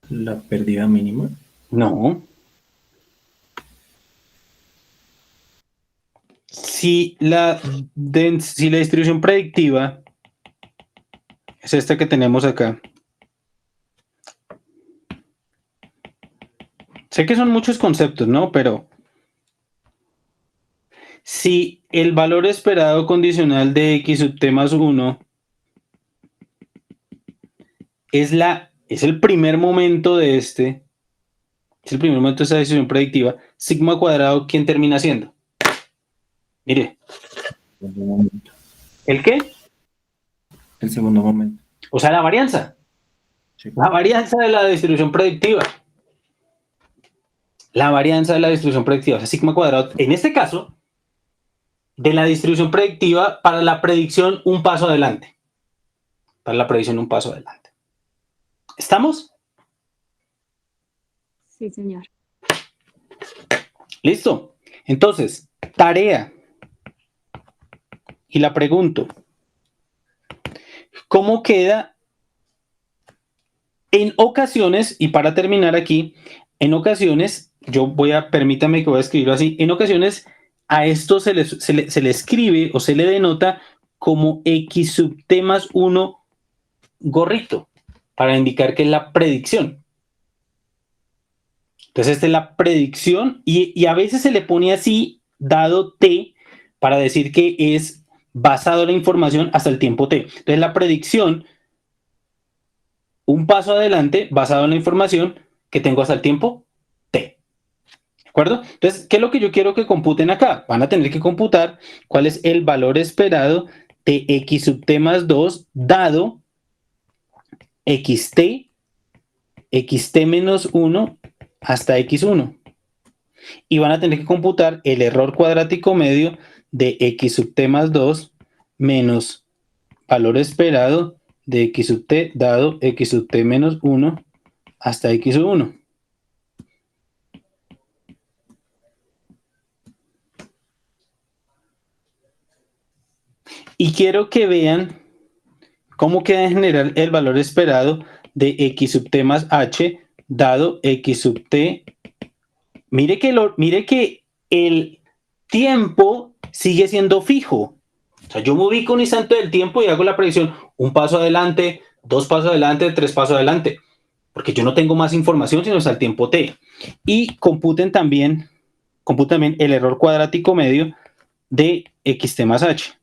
La pérdida mínima. No. Si la distribución predictiva es esta que tenemos acá. Sé que son muchos conceptos, ¿no? Pero si el valor esperado condicional de x sub t más 1 es el primer momento de es el primer momento de esta distribución predictiva, sigma cuadrado, ¿quién termina siendo? Mire. ¿El qué? El segundo momento. O sea, la varianza. Sí. La varianza de la distribución predictiva. La varianza de la distribución predictiva. O sea, sigma cuadrado, en este caso, de la distribución predictiva para la predicción un paso adelante. Para la predicción un paso adelante. ¿Estamos? Sí, señor. Listo. Entonces, tarea. Y la pregunto. ¿Cómo queda en ocasiones, y para terminar aquí, en ocasiones, permítame que voy a escribirlo así, en ocasiones a esto se le escribe o se le denota como x sub t más 1 gorrito, para indicar que es la predicción. Entonces esta es la predicción y a veces se le pone así, dado t, para decir que es basado en la información hasta el tiempo t. Entonces la predicción, un paso adelante basado en la información que tengo hasta el tiempo t. ¿De acuerdo? Entonces, ¿qué es lo que yo quiero que computen acá? Van a tener que computar cuál es el valor esperado de x sub t más 2 dado xt menos 1 hasta x1. Y van a tener que computar el error cuadrático medio de x sub t más 2 menos valor esperado de x sub t dado x sub t menos 1 hasta x1. Y quiero que vean cómo queda en general el valor esperado de x sub t más h dado x sub t. Mire que el tiempo sigue siendo fijo. O sea, yo me ubico un instante del tiempo y hago la predicción un paso adelante, dos pasos adelante, tres pasos adelante. Porque yo no tengo más información sino hasta el tiempo t. Y computen también el error cuadrático medio de xt más h.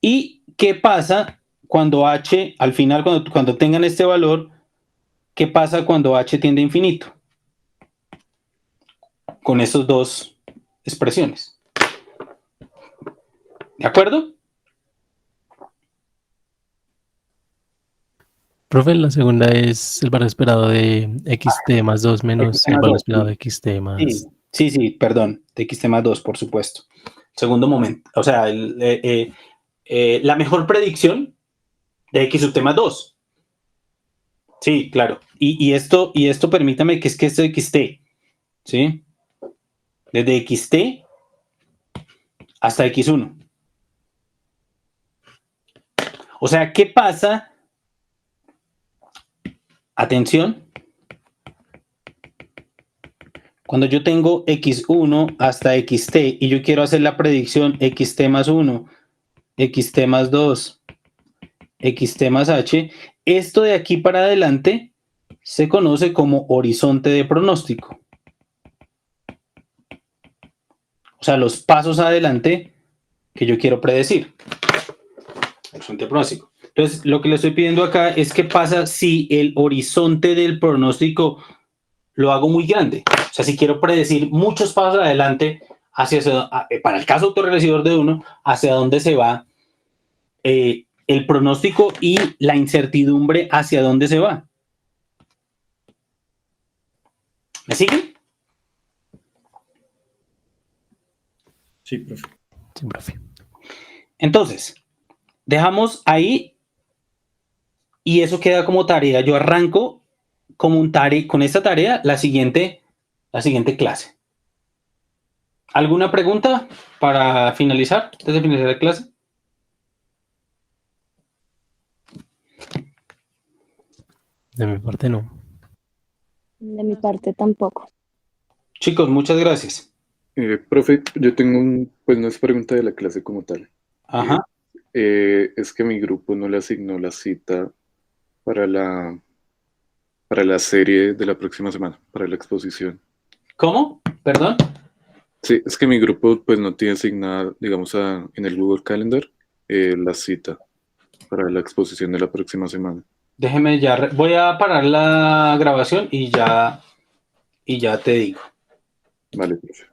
¿Y qué pasa cuando h, al final, cuando tengan este valor, qué pasa cuando h tiende a infinito? Con estas dos expresiones. ¿De acuerdo? Profe, la segunda es el valor esperado de xt más 2 menos el valor esperado de xt más... Sí, perdón, de xt más 2, por supuesto. Segundo momento, o sea, la mejor predicción de x sub t más 2. Sí, claro. Y esto permítame que es que esto de xt, ¿sí? Desde xt hasta x1. O sea, ¿qué pasa? Atención. Cuando yo tengo x1 hasta xt y yo quiero hacer la predicción xt más 1, xt más 2, xt más h, esto de aquí para adelante se conoce como horizonte de pronóstico. O sea, los pasos adelante que yo quiero predecir. Horizonte de pronóstico. Entonces, lo que le estoy pidiendo acá es qué pasa si el horizonte del pronóstico lo hago muy grande. O sea, si quiero predecir muchos pasos adelante, para el caso autorregresivor de 1, hacia dónde se va el pronóstico y la incertidumbre hacia dónde se va. ¿Me siguen? Sí, profe. Sí, profe. Entonces, dejamos ahí y eso queda como tarea. Yo arranco como con esta tarea la siguiente clase. ¿Alguna pregunta para finalizar? Antes de finalizar la clase. De mi parte no. De mi parte tampoco. Chicos, muchas gracias. Profe, yo tengo pues no es pregunta de la clase como tal. Ajá. Es que mi grupo no le asignó la cita para la serie de la próxima semana, para la exposición. ¿Cómo? Perdón. Sí, es que mi grupo pues no tiene asignada, digamos, en el Google Calendar la cita para la exposición de la próxima semana. Déjeme voy a parar la grabación y ya te digo. Vale, profe.